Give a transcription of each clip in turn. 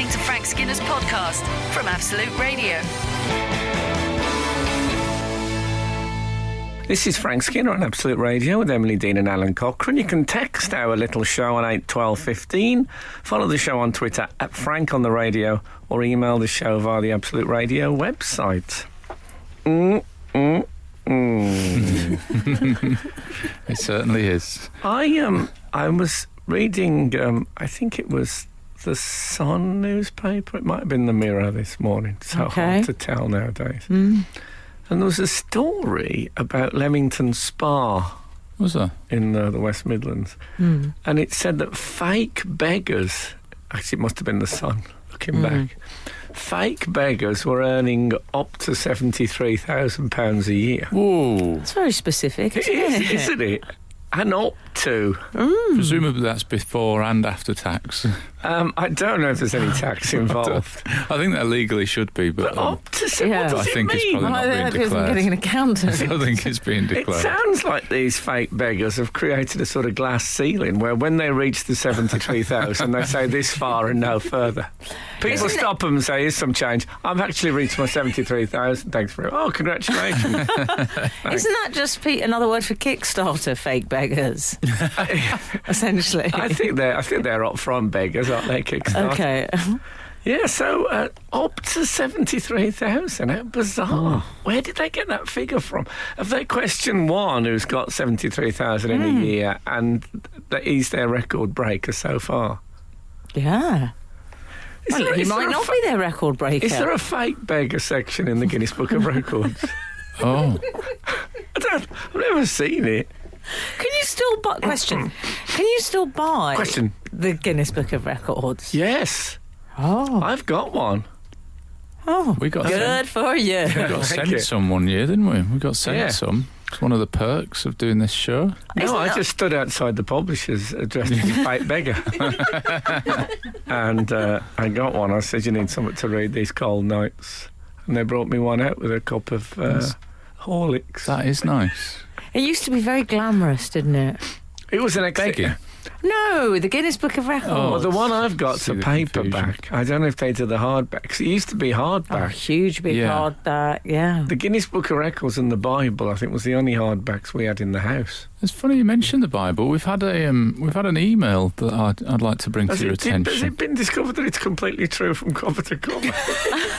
listening to Frank Skinner's podcast from Absolute Radio. This is Frank Skinner on Absolute Radio with Emily Dean and Alan Cochrane. You can text our little show on 81215, follow the show on Twitter at Frank on the Radio, or email the show via the Absolute Radio website. It certainly is. I was reading, I think it was the Sun newspaper. It might have been the Mirror this morning. It's so hard to tell nowadays. And there was a story about Leamington Spa. Was there? In the West Midlands. And it said that fake beggars, actually it must have been the Sun, looking back, fake beggars were earning up to £73,000 a year. Whoa. It's very specific, Isn't it? And up to. Presumably that's before and after tax. I don't know if there's any tax involved. I think there legally should be, but up to what does I think it it's mean? probably not being declared. Getting an accountant. I don't think it's being declared. It sounds like these fake beggars have created a sort of glass ceiling where when they reach the 73,000 they say this far and no further. People stop them and say, here's some change. I've actually reached my 73,000. Thanks for it. Oh, congratulations. Isn't that just another word for Kickstarter, fake beggars? Essentially. I think they're upfront beggars, aren't they, Kickstarter? Okay. Yeah, so up to 73,000. How bizarre. Where did they get that figure from? Have they questioned one who's got 73,000 in a year and he's their record breaker so far? Yeah. He might not be their record breaker. Is there a fake beggar section in the Guinness Book of Records? I've never seen it. Can you still buy... Question. Can you still buy... Question. The Guinness Book of Records? Yes. Oh. I've got one. Oh, we got good for you. We got sent some one year, didn't we? We got sent some. It's one of the perks of doing this show. No, I just stood outside the publishers dressed as a fake beggar. And I got one. I said, you need something to read these cold nights. And they brought me one out with a cup of Horlicks. That is nice. It used to be very glamorous, didn't it? It was an begging. No, the Guinness Book of Records. Well, the one I've got's a paperback. I don't know if they do the hardbacks. It used to be hardback. Huge big hardback, yeah. The Guinness Book of Records and the Bible, I think, was the only hardbacks we had in the house. It's funny you mentioned the Bible. We've had an email that I'd like to bring to your attention. Has it been discovered that it's completely true from cover to cover?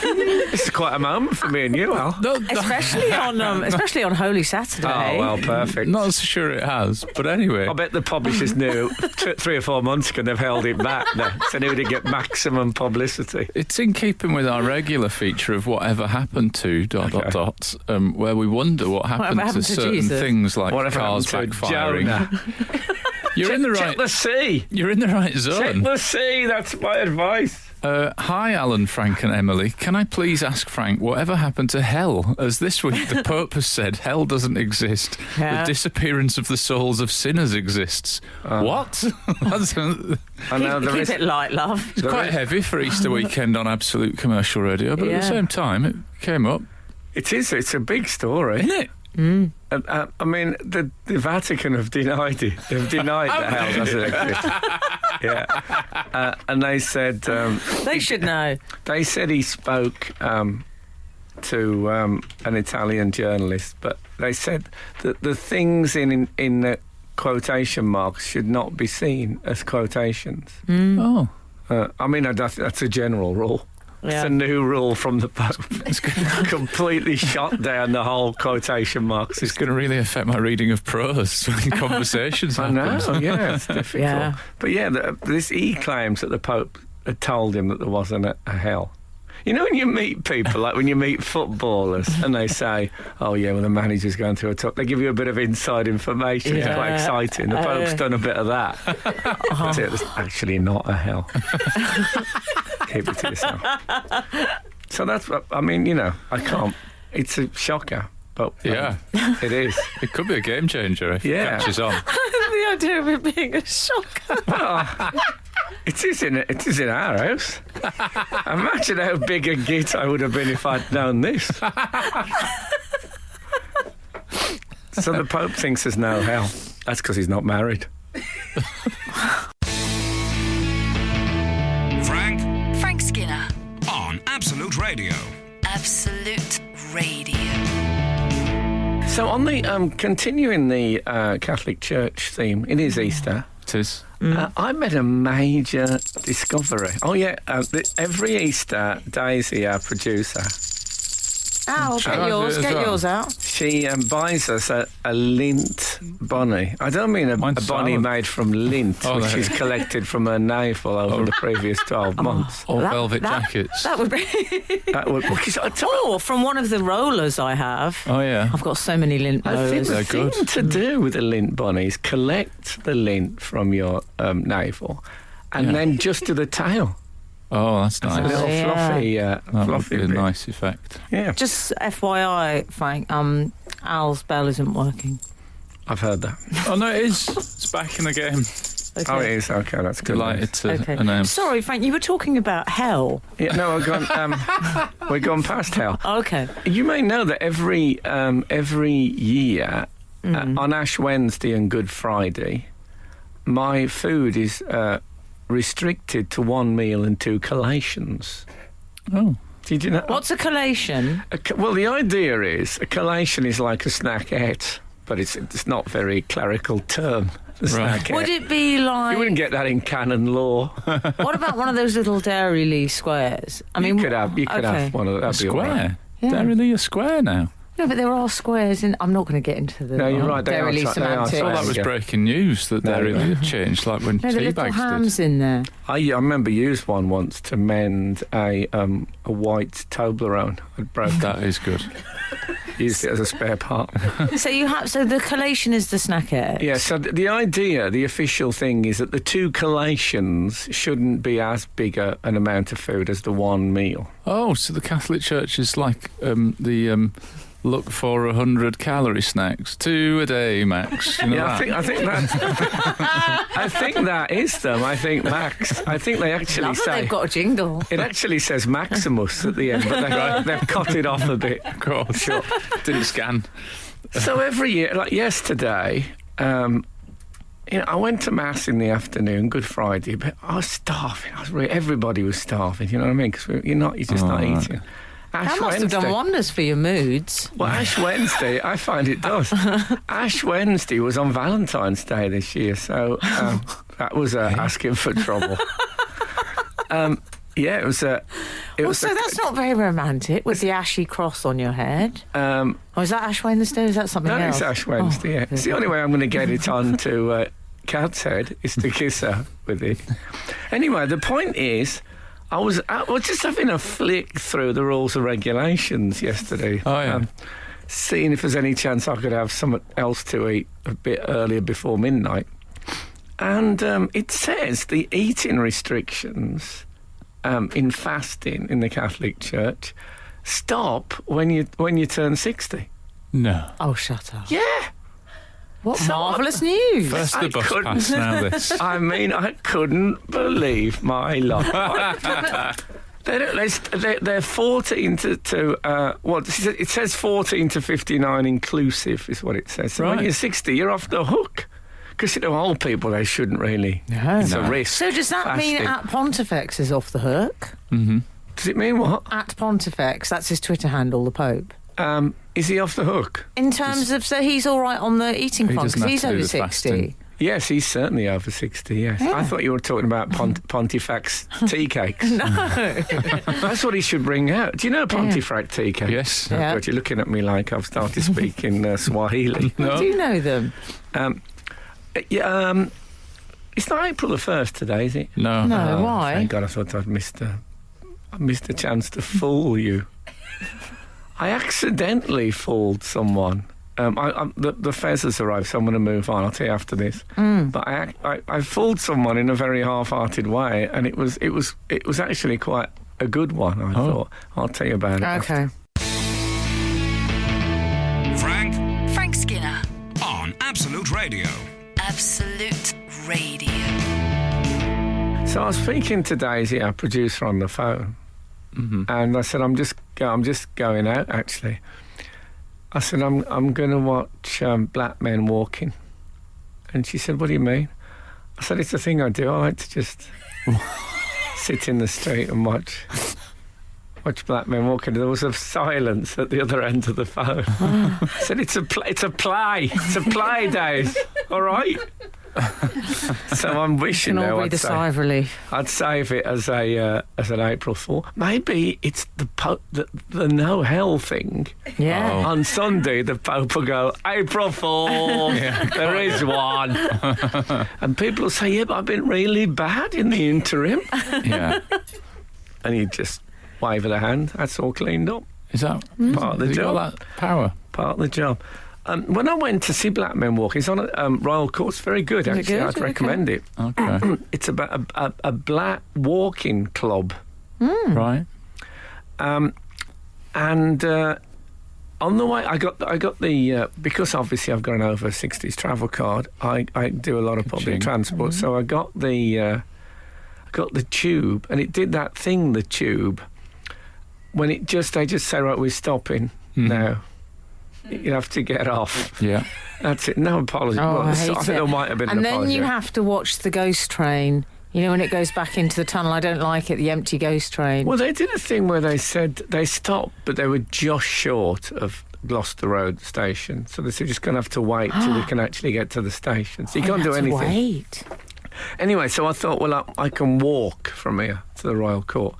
This is quite a moment for me and you, Al. Especially on Holy Saturday. Oh, well, perfect. Not so sure it has, but anyway. I bet the publishers knew 3 or 4 months ago they've held it back now, so they would get maximum publicity. It's in keeping with our regular feature of whatever happened to ... where we wonder what happened to certain Jesus? things like Whatever cars backfiring. You're in the right. Check the sea. You're in the right zone. Check the sea. That's my advice. Hi, Alan, Frank and Emily. Can I please ask Frank, whatever happened to hell? As this week the Pope has said, hell doesn't exist. Yeah. The disappearance of the souls of sinners exists. What? I know Keep it light, love. It's quite heavy for Easter weekend on Absolute Commercial Radio, but at the same time, it came up. It is. It's a big story. Isn't it? I mean, the Vatican have denied it. They've denied that hell doesn't exist. Yeah. And they said... they should know. They said he spoke to an Italian journalist, but they said that the things in the quotation marks should not be seen as quotations. Oh. I mean, that's a general rule. Yeah. It's a new rule from the Pope. It's completely shot down the whole quotation marks. It's going to really affect my reading of prose when conversations happen. I know, yeah, it's difficult. Yeah. But yeah, he claims that the Pope had told him that there wasn't a hell. You know when you meet people, like when you meet footballers and they say, oh yeah, well the manager's going through a tough... They give you a bit of inside information. Yeah. It's quite exciting. The Pope's done a bit of that. But it's actually not a hell. Keep it to yourself. So that's what... I mean, you know, I can't... It's a shocker. But it is. It could be a game changer if it catches on. The idea of it being a shocker. Well, it is in our house. Imagine how big a git I would have been if I'd known this. So the Pope thinks there's no hell. That's because he's not married. Frank Skinner. on Absolute Radio. Absolute Radio. So on the continuing the Catholic Church theme, it is Easter. It is. I made a major discovery. Oh yeah, every Easter, Daisy, our producer, Get yours out. she buys us a lint bunny. I don't mean a bunny made from lint, which she's collected from her navel over the previous 12 months. Or velvet jackets. That would be. From one of the rollers I have. Oh, yeah. I've got so many lint I think rollers. the thing to do with a lint bunny is collect the lint from your navel and then just do the tail. Oh, that's It's a nice. little fluffy, That would fluffy be a bit. nice effect. Yeah, Just FYI, Frank, Al's bell isn't working. I've heard that. Oh, no, it is. It's back in the game. Okay. Oh, it is. Okay, that's good. Delighted to Okay. announce. Sorry, Frank, you were talking about hell. Yeah, no, we've gone past hell. Okay. You may know that every year on Ash Wednesday and Good Friday, my food is restricted to one meal and 2 collations. Oh. Did you know? What's a collation? Well, the idea is a collation is like a snackette, but it's not very clerical term. The Right. snackette. Would it be like... You wouldn't get that in canon law. What about one of those little Dairy Lee squares? I mean, you could have one of those. A square? Yeah. Dairy a square now? No, but there are squares in... I'm not going to get into the No, you're right, they Dairy are Lee they are semantics. Well, that was Yeah. breaking news that No, Dairy no. had changed, like when No, the little Teabags hams did. in there. I remember used one once to mend a white Toblerone. I'd broke that. That is good. Used it as a spare part. So the collation is the snackette. Yeah, so the idea, the official thing is that the 2 collations shouldn't be as big an amount of food as the one meal. Oh, so the Catholic Church is like the look for 100-calorie snacks, 2 a day max. You know Yeah, that? I think that's. I think that is them. I think Max. I think they actually Love that say they've got a jingle. it actually says Maximus at the end, but they've cut it off a bit. Of course. Sure. Didn't scan. So every year, like yesterday, I went to Mass in the afternoon, Good Friday, but I was starving. Everybody was starving, you know what I mean? Because you're just not right. eating. Ash That must have done Wednesday- wonders for your moods. Well, Ash Wednesday, I find it does. Ash Wednesday was on Valentine's Day this year, so that was asking for trouble. Yeah, it was a... That's not very romantic with the ashy cross on your head. Or is that Ash Wednesday? Is that something No, else? it's Ash Wednesday, yeah. It's the only way I'm going to get it on to Cat's Head is to kiss her with it. Anyway, the point is, I was just having a flick through the rules and regulations yesterday. Oh, yeah. Seeing if there's any chance I could have something else to eat a bit earlier before midnight. And it says the eating restrictions in fasting in the Catholic Church stop when you turn 60. No. Oh, shut up. Yeah. What marvellous news. First the I bus couldn't- pass, now this. I mean, I couldn't believe my luck. They're 14 to it says 14 to 59 inclusive is what it says. So when Right. you're 60, you're off the hook. Because, old people, they shouldn't really. It's a risk. So does that mean fasting. at Pontifex is off the hook? Mm-hmm. Does it mean what? At Pontifex, that's his Twitter handle, the Pope. Is he off the hook? In terms of, so he's all right on the eating He front doesn't because have he's to do over the 60. fasting. Yes, he's certainly over 60, yes. Yeah. I thought you were talking about Pontifex tea cakes. No. That's what he should bring out. Do you know Pontifex tea cakes? Yes. Oh, Yeah. God, you're looking at me like I've started speaking Swahili. No. Do you know them? Yeah, it's not April the 1st today, is it? No. No, Oh, why? Thank God, I thought I missed a chance to fool you. I accidentally fooled someone. The fez has arrived, so I'm going to move on. I'll tell you after this. But I fooled someone in a very half-hearted way, and it was actually quite a good one. I thought I'll tell you about it. Okay. Frank Skinner. On Absolute Radio. Absolute Radio. So I was speaking to Daisy, our producer, on the phone, and I said, "I'm just going out. Actually, I said I'm going to watch black men walking," and she said, "What do you mean?" I said, "It's a thing I do. I like to just sit in the street and watch watch Black Men Walking. There was a silence at the other end of the phone. I said, it's a play, Dave. All right. So I'm wishing Can all now be the sigh of relief. I'd save it as an April Fool. Maybe it's the no hell thing. Yeah. Oh. On Sunday, the Pope will go, April Fool, there is one. And people will say, yeah, but I've been really bad in the interim. Yeah. And you just wave of the hand. That's all cleaned up. Is that Part of the have you job. got that power? Part of the job. When I went to see Black Men Walking, it's on Royal Court. It's very good, Is it actually. good? I'd recommend it. Okay. It's about a black walking club. Right. And on the way, I got the because obviously I've got an over 60s travel card. I do a lot of public Ka-ching. transport, so I got the tube, and it did that thing. The tube, when they just say, right, we're stopping now. You have to get off. Yeah. That's it. No apology. Oh, Well, I think hate there it. might have been And an then apology. you have to watch the ghost train. You know, when it goes back into the tunnel, I don't like it, the empty ghost train. Well, they did a thing where they said they stopped, but they were just short of Gloucester Road station. So they said, you're just going to have to wait till we can actually get to the station. So you can't do have to anything. Wait. Anyway, so I thought, well, I can walk from here to the Royal Court.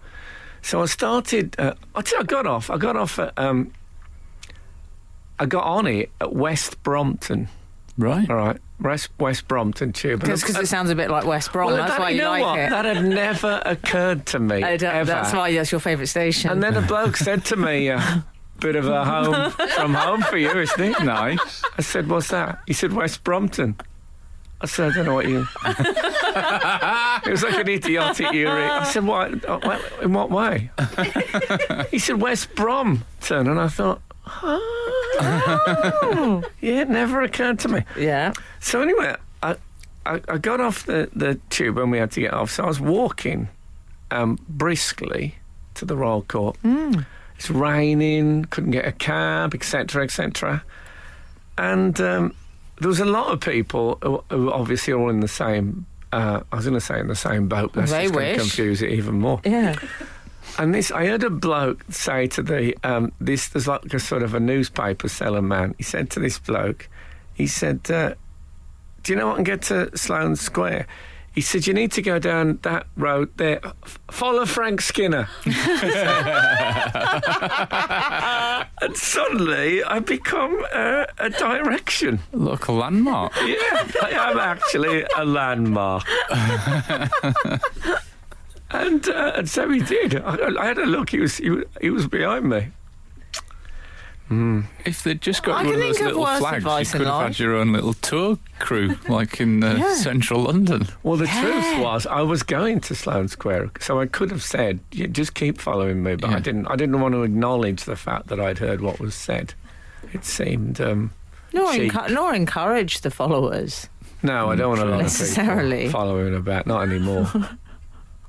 So I started. I got off at. I got on it at West Brompton. Right. All right, West Brompton tube. Because it sounds a bit like West Brom. Well, That's why you know like what? it. That had never occurred to me ever. That's why that's your favourite station. And then a bloke said to me, bit of a home from home for you, isn't it? Nice. I said, what's that? He said, West Brompton. I said, I don't know what you... It was like an idiotic earache. I said, what? In what way? He said, West Brompton. And I thought, oh. Yeah, it never occurred to me. Yeah. So anyway, I got off the tube when we had to get off. So I was walking briskly to the Royal Court. It's raining, couldn't get a cab, etc., etc. And there was a lot of people who obviously are all in the same, I was going to say in the same boat. That's They just going to wish. confuse it even more. Yeah. And I heard a bloke say to there's like a sort of a newspaper seller man. He said to this bloke, he said, do you know what, I can get to Sloane Square? He said, you need to go down that road there. Follow Frank Skinner. And suddenly I become a direction. Local landmark. Yeah, I am actually a landmark. And so he did. I had a look. He was behind me. If they'd just got I one of can those think of little worse flags, you advice could in have life. had your own little tour crew, like in central London. Well, the truth was, I was going to Sloane Square, so I could have said, yeah, "Just keep following me," but Yeah. I didn't. I didn't want to acknowledge the fact that I'd heard what was said. It seemed cheap. Nor encourage the followers. No, I don't want a lot of Necessarily. people following about. Not anymore.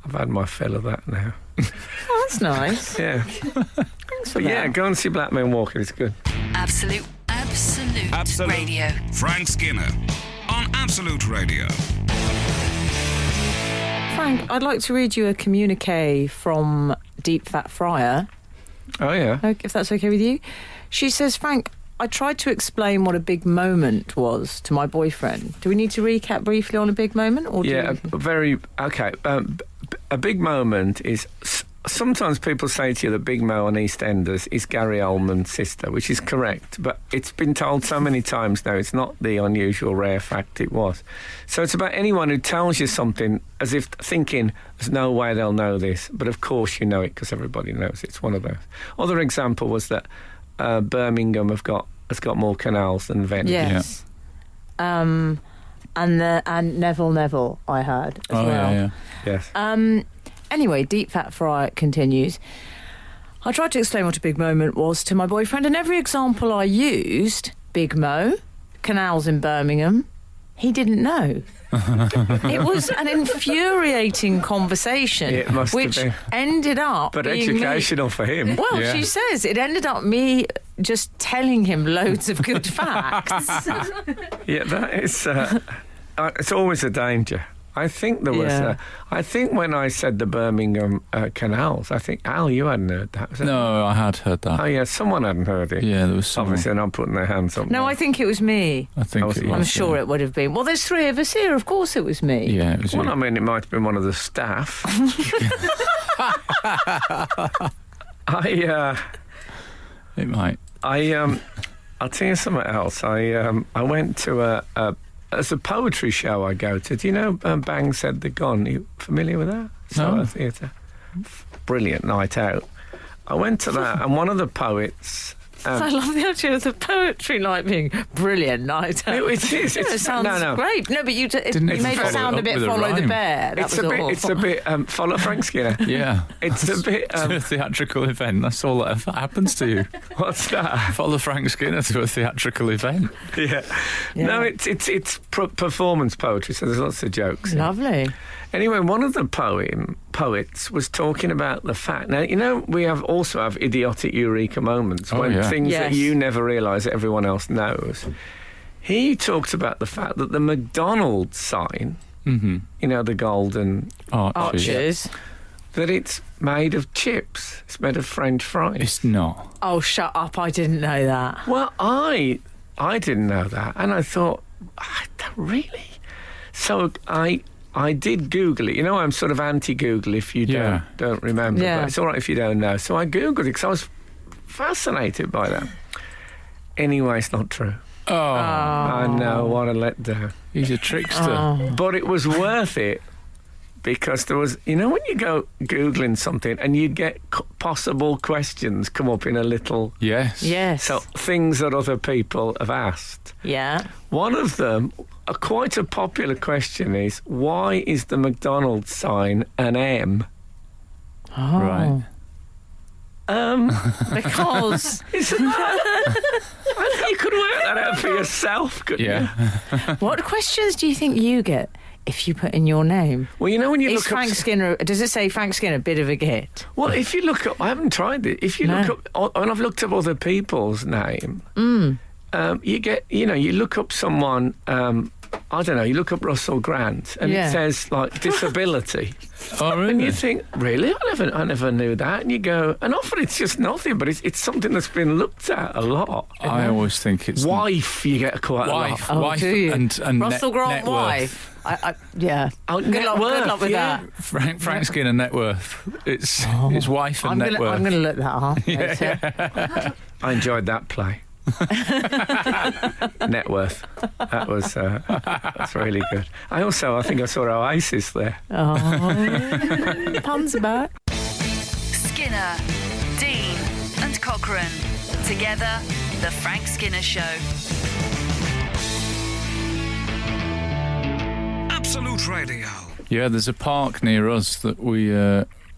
I've had my fill of that now. Oh, that's nice. Yeah. Thanks for But yeah, that. go and see Black Men Walking. It's good. Absolute Radio. Frank Skinner on Absolute Radio. Frank, I'd like to read you a communique from Deep Fat Fryer, Oh yeah. if that's okay with you. She says, Frank, I tried to explain what a big moment was to my boyfriend. Do we need to recap briefly on a big moment? Or Yeah, okay. A big moment is sometimes people say to you that Big Mo on EastEnders is Gary Oldman's sister, which is correct, but it's been told so many times now it's not the unusual rare fact it was. So it's about anyone who tells you something as if thinking there's no way they'll know this, but of course you know it because everybody knows it. It's one of those. Other example was that Birmingham has got more canals than Venice. Yes. And Neville, I heard as well. Yeah. Yes. Anyway, Deep Fat Fry continues. I tried to explain what a big moment was to my boyfriend, and every example I used, Big Mo, canals in Birmingham, he didn't know. It was an infuriating conversation, It must have which been. ended up But being educational for him. Well, Yeah. she says it ended up me just telling him loads of good facts. Yeah, that is. It's always a danger. I think there was. I think when I said the Birmingham canals, I think Al, you hadn't heard that. Was it? No, I had heard that. Oh yeah, someone hadn't heard it. Yeah, there was someone. Obviously, they're not putting their hands up. No, there. I think it was me. I think it was. I'm sure it would have been. Well, there's three of us here. Of course, it was me. Yeah, it was. Well, I mean, it might have been one of the staff. It might. I'll tell you something else. I went to it's a poetry show I go to. Do you know Bang Said the Gone? Are you familiar with that? No. Theatre. Brilliant night out. I went to that, and one of the poets. I love the idea of the poetry night being brilliant night out. It is. It sounds great. No, but you made it sound a bit with a Follow the rhyme. Bear. It's a bit follow Frank Skinner. Yeah. It's a bit to a theatrical event. That's all that happens to you. What's that? Follow Frank Skinner to a theatrical event. Yeah. No, it's performance poetry, so there's lots of jokes. Lovely. Anyway, one of the poets was talking about the fact. Now, you know, we also have idiotic eureka moments when things that you never realise that everyone else knows. He talked about the fact that the McDonald's sign, you know, the golden arches, that it's made of chips. It's made of French fries. It's not. Oh, shut up! I didn't know that. Well, I didn't know that, and I thought, really? So I did Google it. You know, I'm sort of anti-Google if you don't remember. Yeah. But it's all right if you don't know. So I Googled it because I was fascinated by that. Anyway, it's not true. Oh. I know, what a letdown. He's a trickster. Oh. But it was worth it because there was, you know, when you go Googling something and you get possible questions come up in a little... Yes. So things that other people have asked. Yeah. One of them... quite a popular question is, why is the McDonald's sign an M? Oh. Right. Because... Isn't that... you could work that out for yourself, couldn't you? What questions do you think you get if you put in your name? Well, you know when you Is look Frank up... Skinner... Does it say Frank Skinner, bit of a git? Well, if you look up... I haven't tried it. If you look up... And I've looked up other people's name. You get... You know, you look up someone... I don't know, you look up Russell Grant and it says, like, disability. Oh, really? And you think, really? I never knew that. And you go, and often it's just nothing, but it's something that's been looked at a lot. I always think it's... Wife, you get quite a lot. Wife do you? and Russell Grant net wife. Yeah. Oh, Good luck with that. Frank Skinner net worth. It's wife and net worth. I'm going to look that up. I enjoyed that play. Net worth. That was that's really good. I think I saw Oasis there. Oh, puns back. Skinner, Dean, and Cochrane. Together, The Frank Skinner Show. Absolute Radio. Yeah, there's a park near us that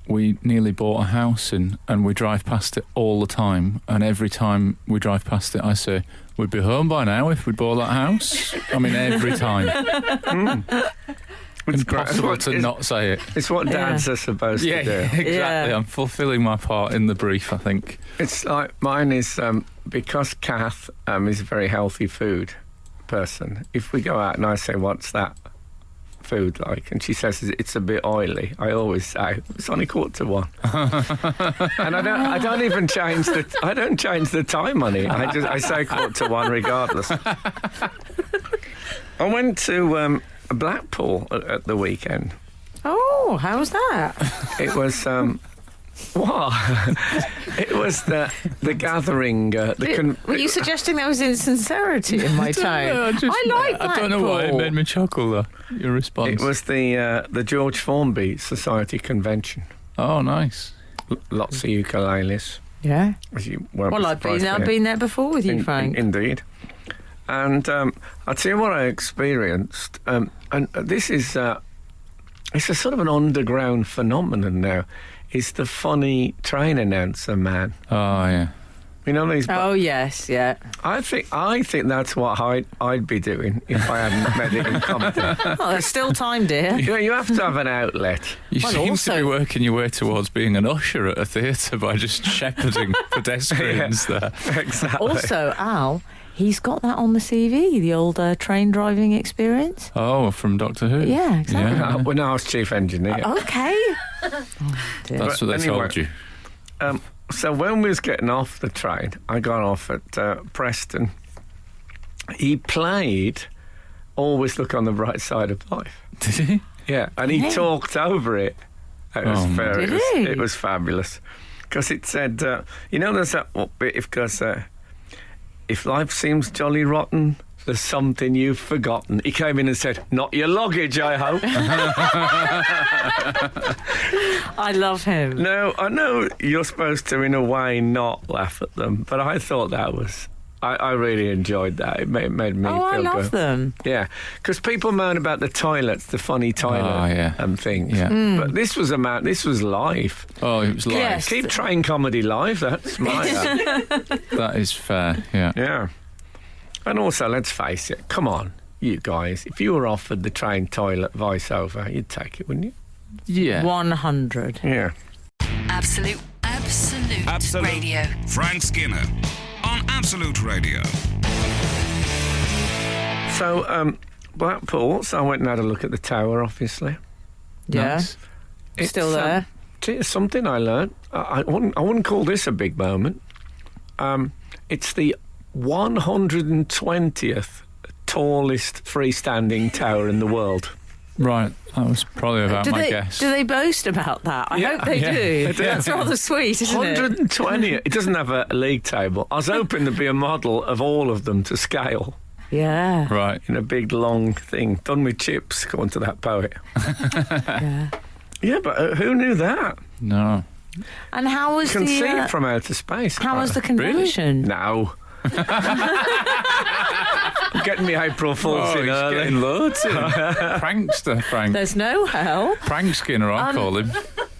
we nearly bought a house in, and we drive past it all the time. And every time we drive past it, I say, we'd be home by now if we bought that house. I mean, every time. It's impossible to not say it. It's what dads are supposed to do. Exactly. Yeah. I'm fulfilling my part in the brief, I think. It's like mine is because Kath is a very healthy food person. If we go out and I say, what's that food like, and she says it's a bit oily, I always say it's only 1:45. And I don't even change the time on it. I say 1:45 regardless. I went to Blackpool at the weekend. Oh, how was that? It was it was the gathering. Were you suggesting there was insincerity in my tone? I like Blackpool. I don't know why it made me chuckle, though, your response. It was the George Formby Society convention. Oh, nice. Lots of ukuleles. Yeah. As you won't Well, I've been there before with you, Frank. Indeed. And I'll tell you what I experienced. And this is it's a sort of an underground phenomenon now. Is the funny train announcer man. Oh, yeah. You know these. Oh yes, yeah. I think that's what I'd be doing if I hadn't met it in comedy. Oh, there's still time, dear. You have to have an outlet. You seem to be working your way towards being an usher at a theatre by just shepherding pedestrians there. Exactly. Also, Al, he's got that on the CV, the old train driving experience. Oh, from Doctor Who? Yeah, exactly. Yeah. When I was chief engineer. Okay. That's what they told you. So when we was getting off the train, I got off at Preston. He played Always Look on the Bright Side of Life. Did he? Yeah, and he talked over it. It was Did he? fabulous. Because it said, there's that bit, because if life seems jolly rotten, there's something you've forgotten. He came in and said, not your luggage, I hope. I love him. No, I know you're supposed to, in a way, not laugh at them, but I thought that was... I really enjoyed that. It made me feel good. I love them. Yeah, because people moan about the toilets, the funny toilet and things. Yeah. But this was live. Oh, it was live. Yes. Keep train comedy live, that's my... That is fair, yeah. Yeah. And also, let's face it, come on, you guys, if you were offered the train toilet voiceover, you'd take it, wouldn't you? Yeah. 100. Yeah. Absolute Radio. Frank Skinner on Absolute Radio. So, Blackpool, so I went and had a look at the tower, obviously. Yeah. Nice. It's Still there. It's something I learned. I wouldn't call this a big moment. It's the 120th tallest freestanding tower in the world. Right, that was probably about my guess. Do they boast about that? I hope they do. They do. That's rather sweet, isn't it? 120. It doesn't have a league table. I was hoping there'd be a model of all of them to scale Yeah. Right. in a big long thing, done with chips, according to that poet. Yeah. Yeah, but who knew that? No. And how was You can see the it from outer space. how was the apparently. convention? No. Getting me April Fool's in early. Getting loads in. Prankster, Frank. There's no hell. Prank Skinner, I call him.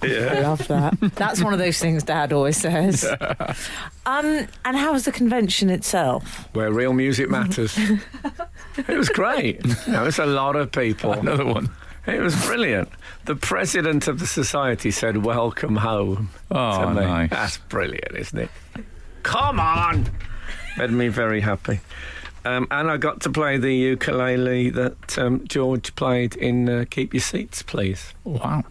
I love that. That's one of those things Dad always says. And how was the convention itself? Where real music matters. It was great. There was a lot of people. Another one. It was brilliant. The president of the society said, "Welcome home." Oh, to me. nice. That's brilliant, isn't it? Come on! Made me very happy. And I got to play the ukulele that George played in Keep Your Seats, Please. Wow.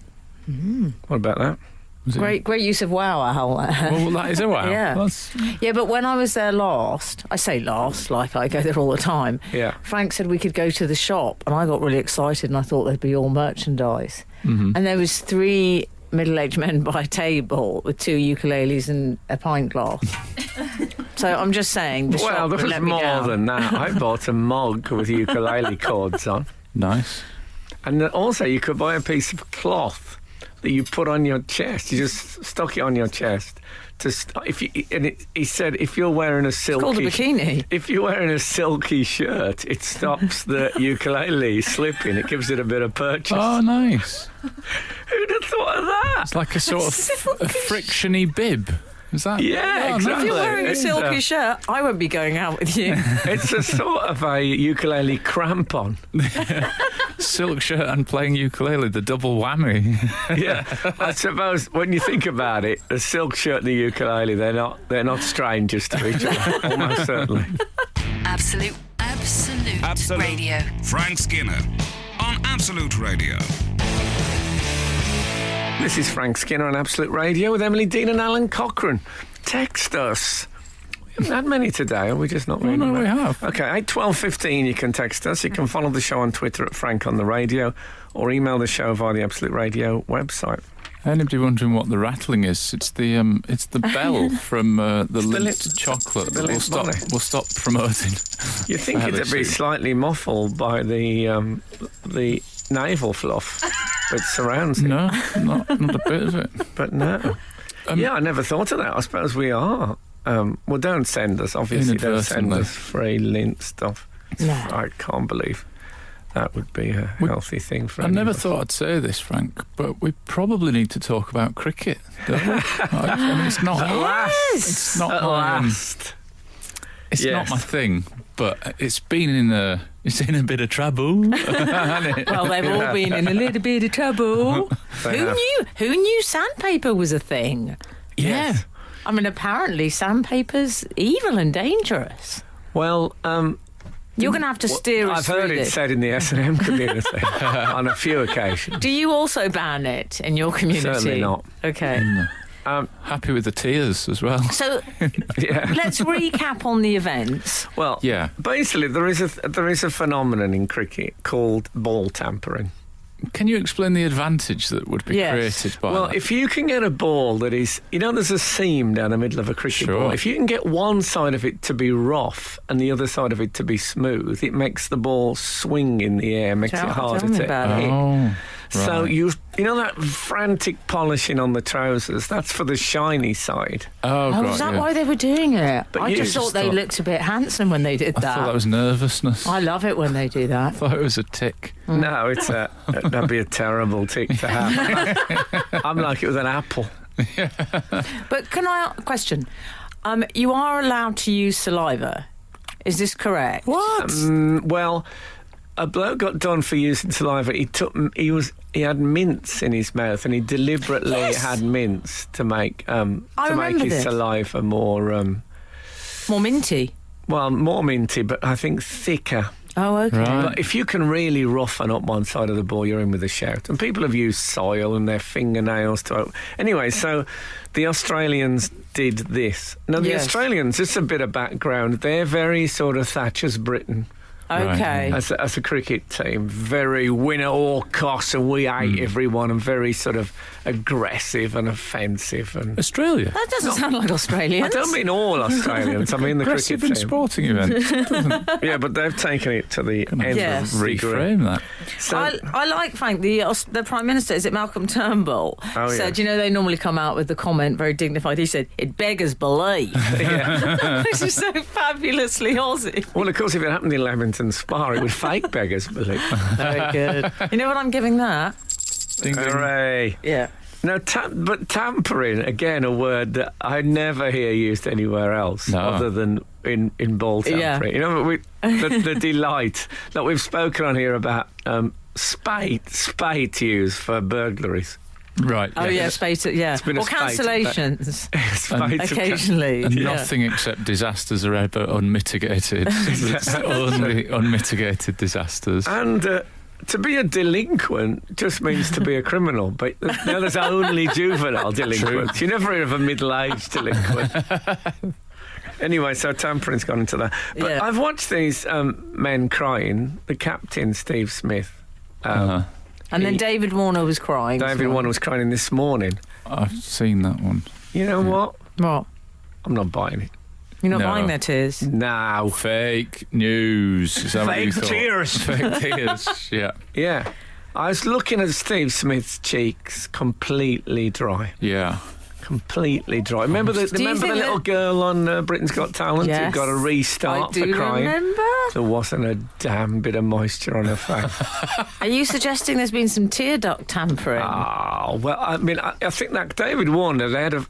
What about that? Was it- Great use of wow, Al. Well, that is a wow. Yeah. That's... Yeah, but when I was there last, I say last, like I go there all the time. Yeah. Frank said we could go to the shop, and I got really excited, and I thought there'd be all merchandise. And there was 3 middle-aged men by a table with 2 ukuleles and a pint glass. So I'm just saying, the Well, shop there would was let me more down. than that. I bought a mug with ukulele chords on. Nice. And then also you could buy a piece of cloth that you put on your chest. You just stuck it on your chest. He said if you're wearing a silky... It's called a bikini. If you're wearing a silky shirt, it stops the ukulele slipping. It gives it a bit of purchase. Oh, nice. Who'd have thought of that? It's like a sort of a frictiony bib. Is that? Yeah, Oh, exactly. If you're wearing a It's silky shirt, I won't be going out with you. It's a sort of a ukulele crampon. Silk shirt and playing ukulele, the double whammy. Yeah, I suppose when you think about it, the silk shirt and the ukulele, they're not strangers to each other, almost certainly. Absolute Radio. Frank Skinner on Absolute Radio. This is Frank Skinner on Absolute Radio with Emily Dean and Alan Cochrane. Text us. We haven't had many today, are we just not reading no, them? we have. Okay, 81215 you can text us. You can follow the show on Twitter at Frank on the Radio or email the show via the Absolute Radio website. Anybody wondering what the rattling is? It's the bell from the Lindt chocolate the that Lindt bonnet. we'll stop promoting. You think Fairly it'd be soon. slightly muffled by the navel fluff that surrounds it. No, not a bit of it. But no. Yeah, I never thought of that. I suppose we are. Well, don't send us, obviously. Don't send Inadvertently. us free Lindt stuff. No. I can't believe that would be a healthy thing for I any never of us. thought I'd say this, Frank, but we probably need to talk about cricket, don't we? I mean, it's not. It's not At my, last. it's Yes. not my thing, but it's in a bit of trouble. hasn't it? Well, they've all been in a little bit of trouble. They have. Who knew sandpaper was a thing? Yes. Yeah. I mean, apparently sandpaper's evil and dangerous. Well, You're going to have to steer us I've through heard it this. said in the S&M community on a few occasions. Do you also ban it in your community? Certainly not. Okay. Happy with the tears as well. So Yeah. let's recap on the events. Well, Yeah. basically, there is a phenomenon in cricket called ball tampering. Can you explain the advantage that would be Yes. created by Well, that? if you can get a ball that is, there's a seam down the middle of a cricket Sure. ball. If you can get one side of it to be rough and the other side of it to be smooth, it makes the ball swing in the air, makes it harder Tell me to about hit. it. Oh, So right. you know that frantic polishing on the trousers? That's for the shiny side. Oh, Oh, right, is that yeah. why they were doing it? But I you just thought just they thought- looked a bit handsome when they did I thought that was nervousness. I love it when they do that. I thought it was a tick. No, that'd be a terrible tick to have. I'm like it with an apple. But can I question? You are allowed to use saliva. Is this correct? What? Well, a bloke got done for using saliva. He had mints in his mouth, and he deliberately Yes. had mints to make I remember his this. saliva more More minty. more minty, but I think thicker. Oh, okay. Right. But if you can really roughen up one side of the ball, you're in with a shout. And people have used soil and their fingernails to... Anyway, so the Australians did this. Now, the Yes. Australians, just a bit of background, they're very sort of Thatcher's Britain Okay. Right. as a cricket team. Very win at all costs, and we hate everyone, and very sort of aggressive and offensive. And Australia? That doesn't sound like Australians. I don't mean all Australians, I mean the cricket Aggressive in team. sporting events. Yeah, but they've taken it to the end Yes. of degree. Reframe that. So, I like, Frank, the Prime Minister, is it Malcolm Turnbull, Oh, said, yes. they normally come out with the comment, very dignified. He said, it beggars belief. Which is so fabulously Aussie. well, of course, if it happened in Leamington Spa, it would fake beggars believe. Very good. You know what I'm giving that? Ding, ding. Hooray! Yeah. No, but tampering, again, a word that I never hear used anywhere else No. other than in ball tampering. Yeah. The delight that we've spoken on here about spate used for burglaries. Right. Oh, yeah, space, yeah. been a Or spate, cancellations, Spate of- occasionally. And yeah. nothing except disasters are ever unmitigated. It's only unmitigated disasters. And to be a delinquent just means to be a criminal, but now there's only juvenile delinquents. You never hear of a middle-aged delinquent. Anyway, so tampering's gone into that. But Yeah. I've watched these men crying. The captain, Steve Smith. And then David Warner was crying. David Warner was crying this morning. I've seen that one. You know what? What? I'm not buying it. You're not No. buying their tears? No. Fake news. Is that what you Fake thought? tears. Fake tears. Yeah. Yeah. I was looking at Steve Smith's cheeks, completely dry. Yeah. Completely dry. Remember the Do you think little that- girl on Britain's Got Talent Yes. who got a restart I do for crying? remember. There wasn't a damn bit of moisture on her face. Are you suggesting there's been some tear duct tampering? Oh, well, I mean, I think that David Warner, they had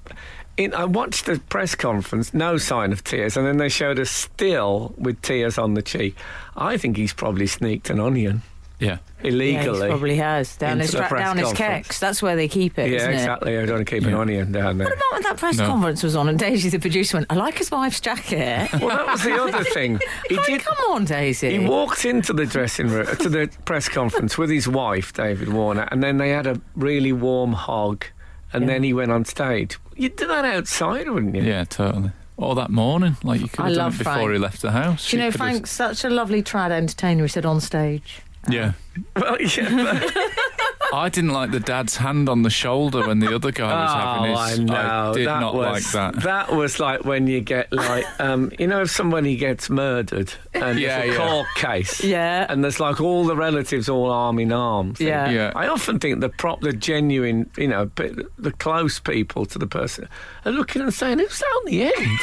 I watched the press conference, no sign of tears, and then they showed a still with tears on the cheek. I think he's probably sneaked an onion Yeah. illegally. Yeah, he probably has. Down into his, the press down his conference. keks. That's where they keep it, Yeah, isn't it? exactly. I don't want to keep an Yeah. onion down there. What about when that press No. conference was on and Daisy, the producer, went, I like his wife's jacket. Well, that was the other thing. He Like, did. come on, Daisy. He walked into the dressing room, to the press conference with his wife, David Warner, and then they had a really warm hog, and then he went on stage. You'd do that outside, wouldn't you? Yeah, totally. Or that morning, like you could I have done love it before Frank. he left the house. Do you know, could have- Frank's such a lovely trad entertainer, he said on stage. Yeah. Well, yeah. But, I didn't like the dad's hand on the shoulder when the other guy was having his. I know. I did that not was, like that. That was like when you get like, if somebody gets murdered and Yeah, there's a yeah. court case, Yeah. and there's like all the relatives all arm in arm. thing. Yeah. Yeah. I often think the genuine, the close people to the person are looking and saying, "Who's that on the end?"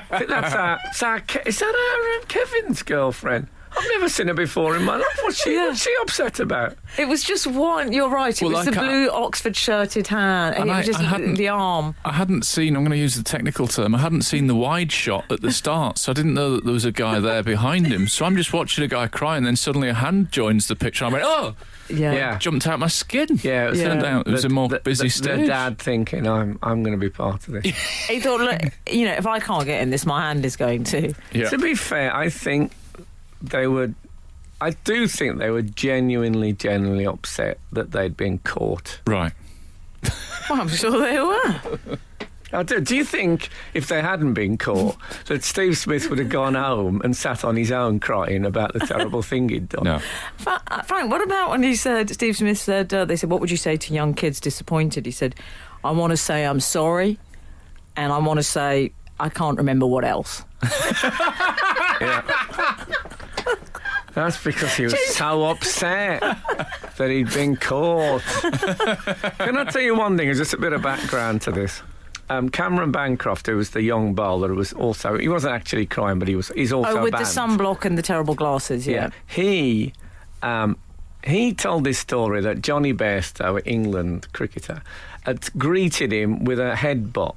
I think is that our Kevin's girlfriend? I've never seen her before in my life. What's she upset about? It was just one. You're right. It was the blue Oxford shirted hand. And it was just the arm. I hadn't seen. I'm going to use the technical term. I hadn't seen the wide shot at the start, so I didn't know that there was a guy there behind him. So I'm just watching a guy cry, and then suddenly a hand joins the picture. I went, oh. Yeah. Jumped out my skin. Yeah, it was a more busy stage. The dad thinking, I'm going to be part of this. He thought, look, if I can't get in this, my hand is going to. Yeah. To be fair, I do think they were genuinely upset that they'd been caught. Right. Well, I'm sure they were. Do you think if they hadn't been caught that Steve Smith would have gone home and sat on his own crying about the terrible thing he'd done? No. Frank, what about when Steve Smith said, they said, what would you say to young kids disappointed? He said, I want to say I'm sorry, and I want to say I can't remember what else. Yeah. That's because he was so upset that he'd been caught. Can I tell you one thing? There's just a bit of background to this. Cameron Bancroft, who was the young bowler, he wasn't actually crying, but he's also with banned. The sunblock and the terrible glasses. Yeah. He told this story that Johnny Bairstow, England cricketer, had greeted him with a headbutt,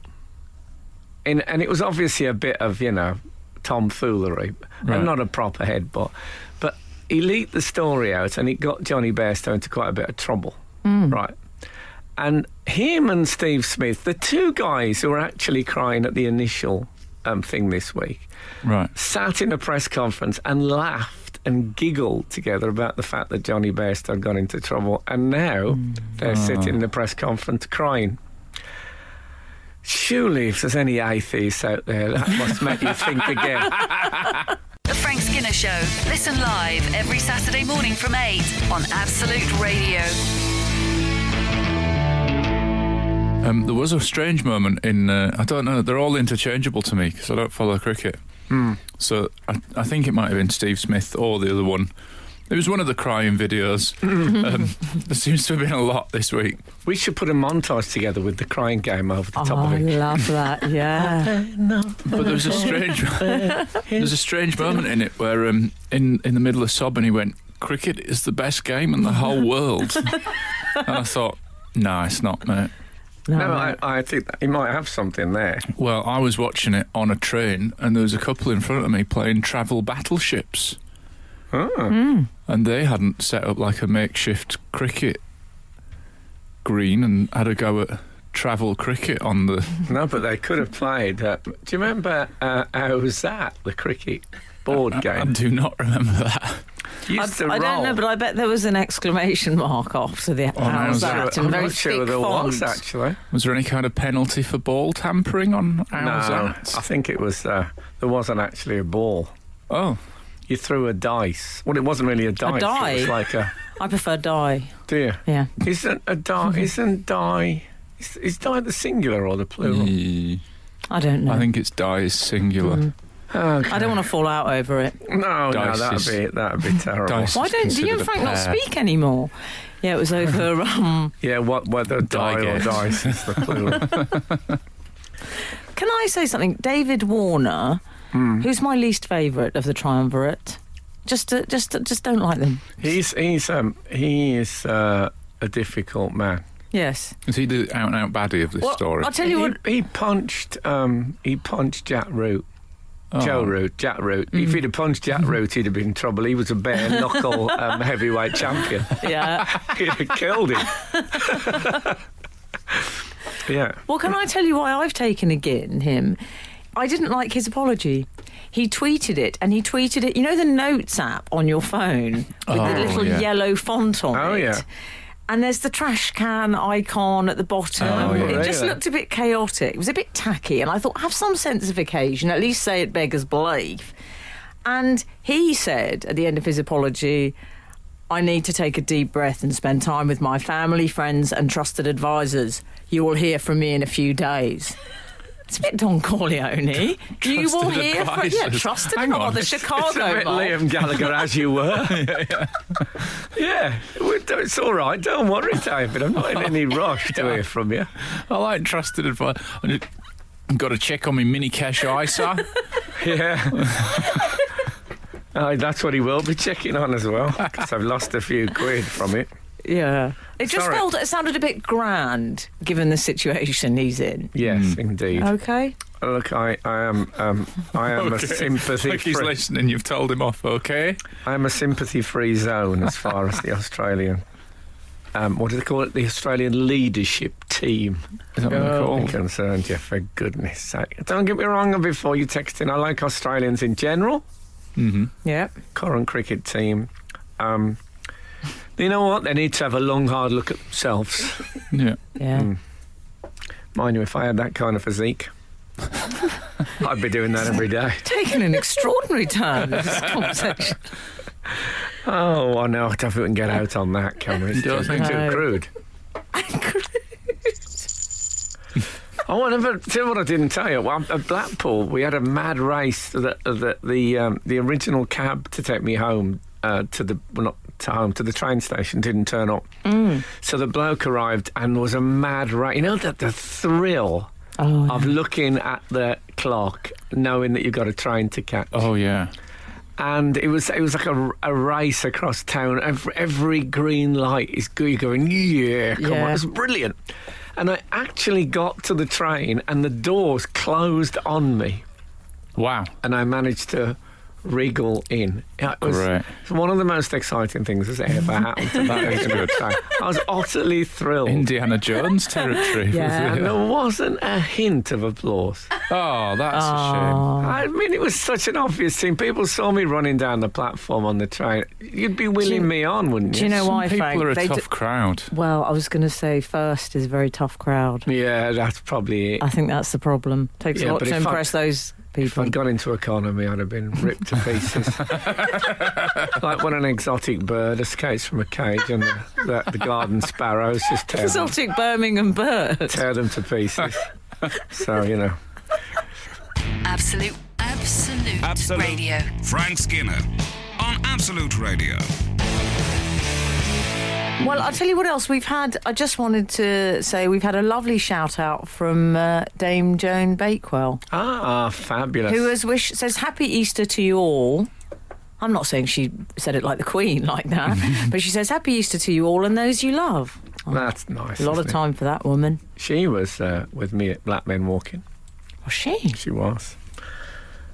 and it was obviously a bit of tomfoolery, right. and not a proper headbutt. But he leaked the story out, and it got Johnny Bairstow into quite a bit of trouble, right? And him and Steve Smith, the two guys who were actually crying at the initial thing this week, right, sat in a press conference and laughed and giggled together about the fact that Johnny Bairstow had got into trouble, and now they're sitting in the press conference crying. Surely, if there's any atheists out there, that must make you think again. The Frank Skinner Show. Listen live every Saturday morning from 8 on Absolute Radio. There was a strange moment in, I don't know, they're all interchangeable to me because I don't follow cricket. So I think it might have been Steve Smith or the other one. It was one of the crying videos. There seems to have been a lot this week. We should put a montage together with the crying game over the top of it. I love that, yeah. But there's a strange moment in it where in the middle of sobbing he went, cricket is the best game in the whole world. And I thought, no, it's not, mate. No, I think that he might have something there. Well, I was watching it on a train and there was a couple in front of me playing travel battleships. And they hadn't set up like a makeshift cricket green and had a go at travel cricket on the... No, but they could have played... do you remember How Was That, the cricket board game? I do not remember that. I don't know, but I bet there was an exclamation mark after the How Was That in very thick font. There was, actually. Was there any kind of penalty for ball tampering on How Was That? I think it was... there wasn't actually a ball. Oh. You threw a dice. Well, it wasn't really a dice. A die? It was like a... I prefer die. Do you? Yeah. Isn't die... Is die the singular or the plural? I don't know. I think it's die is singular. Okay. I don't want to fall out over it. No, that'd be terrible. Why do you and Frank not speak anymore? Yeah, it was over... yeah, whether die or dice is the plural. Can I say something? David Warner... Who's my least favourite of the triumvirate? Just don't like them. He is a difficult man. Yes. Is he the out and out baddie of this story? I'll tell you what. He punched Jack Root. Joe Root, Jack Root. If he'd have punched Jack Root, he'd have been in trouble. He was a bare knuckle heavyweight champion. Yeah. He'd have killed him. Yeah. Well, can I tell you why I've taken him? I didn't like his apology. He tweeted it, you know the Notes app on your phone with the little yellow font on it? Oh, yeah. And there's the trash can icon at the bottom. It just looked a bit chaotic. It was a bit tacky, and I thought, have some sense of occasion, at least say it beggars belief. And he said, at the end of his apology, I need to take a deep breath and spend time with my family, friends and trusted advisors. You will hear from me in a few days. It's a bit Don Corleone. You will hear from... Yeah, trusted the Chicago It's a bit Liam Gallagher, as you were. Yeah, it's all right. Don't worry, David. I'm not in any rush to hear from you. I like trusted advice. I've got to check on my mini cash ISA. Yeah. That's what he will be checking on as well, because I've lost a few quid from it. Yeah. It sounded a bit grand, given the situation he's in. Yes, indeed. Okay. Look, I am a sympathy. Like he's listening. You've told him off. Okay. I am a sympathy-free zone as far as the Australian. What do they call it? The Australian leadership team. Is that what they're called? Concerned you, for goodness sake. Don't get me wrong. Before you text in, I like Australians in general. Mm-hmm. Yeah. Current cricket team. You know what? They need to have a long, hard look at themselves. Yeah. Yeah. Mind you, if I had that kind of physique, I'd be doing that every day. Taking an extraordinary turn, this conversation. Oh, I know. I don't think we can get out on that, can we? It's You don't think too crude. Oh, I never tell you what I didn't tell you. Well, at Blackpool, we had a mad race. The original cab to take me home to the train station didn't turn up. So the bloke arrived and there was a mad race. You know that the thrill of looking at the clock, knowing that you've got a train to catch. Oh yeah. And it was like a race across town. Every green light is good. You're going, come on. It was brilliant. And I actually got to the train and the doors closed on me. Wow. And I managed to wriggle in. It was one of the most exciting things that's ever happened to that train. I was utterly thrilled. Indiana Jones territory. Yeah. And there wasn't a hint of applause. Oh, that's a shame. I mean, it was such an obvious thing. People saw me running down the platform on the train. You'd be willing me on, wouldn't you? Do you know why, People Frank? are a tough crowd. Well, I was going to say First is a very tough crowd. Yeah, that's probably it. I think that's the problem. Takes a lot to impress those people. If I'd gone into economy, I'd have been ripped to pieces. Like when an exotic bird escapes from a cage and the garden sparrows just tear Exotic Birmingham bird. Tear them to pieces. So, you know. Absolute Radio. Frank Skinner on Absolute Radio. Well, I'll tell you what else we've had. I just wanted to say we've had a lovely shout out from Dame Joan Bakewell. Ah, fabulous. Who says happy Easter to you all. I'm not saying she said it like the Queen like that, but she says happy Easter to you all and those you love. Oh, that's nice. A lot of time for that woman. She was with me at Black Men Walking. Was she? She was.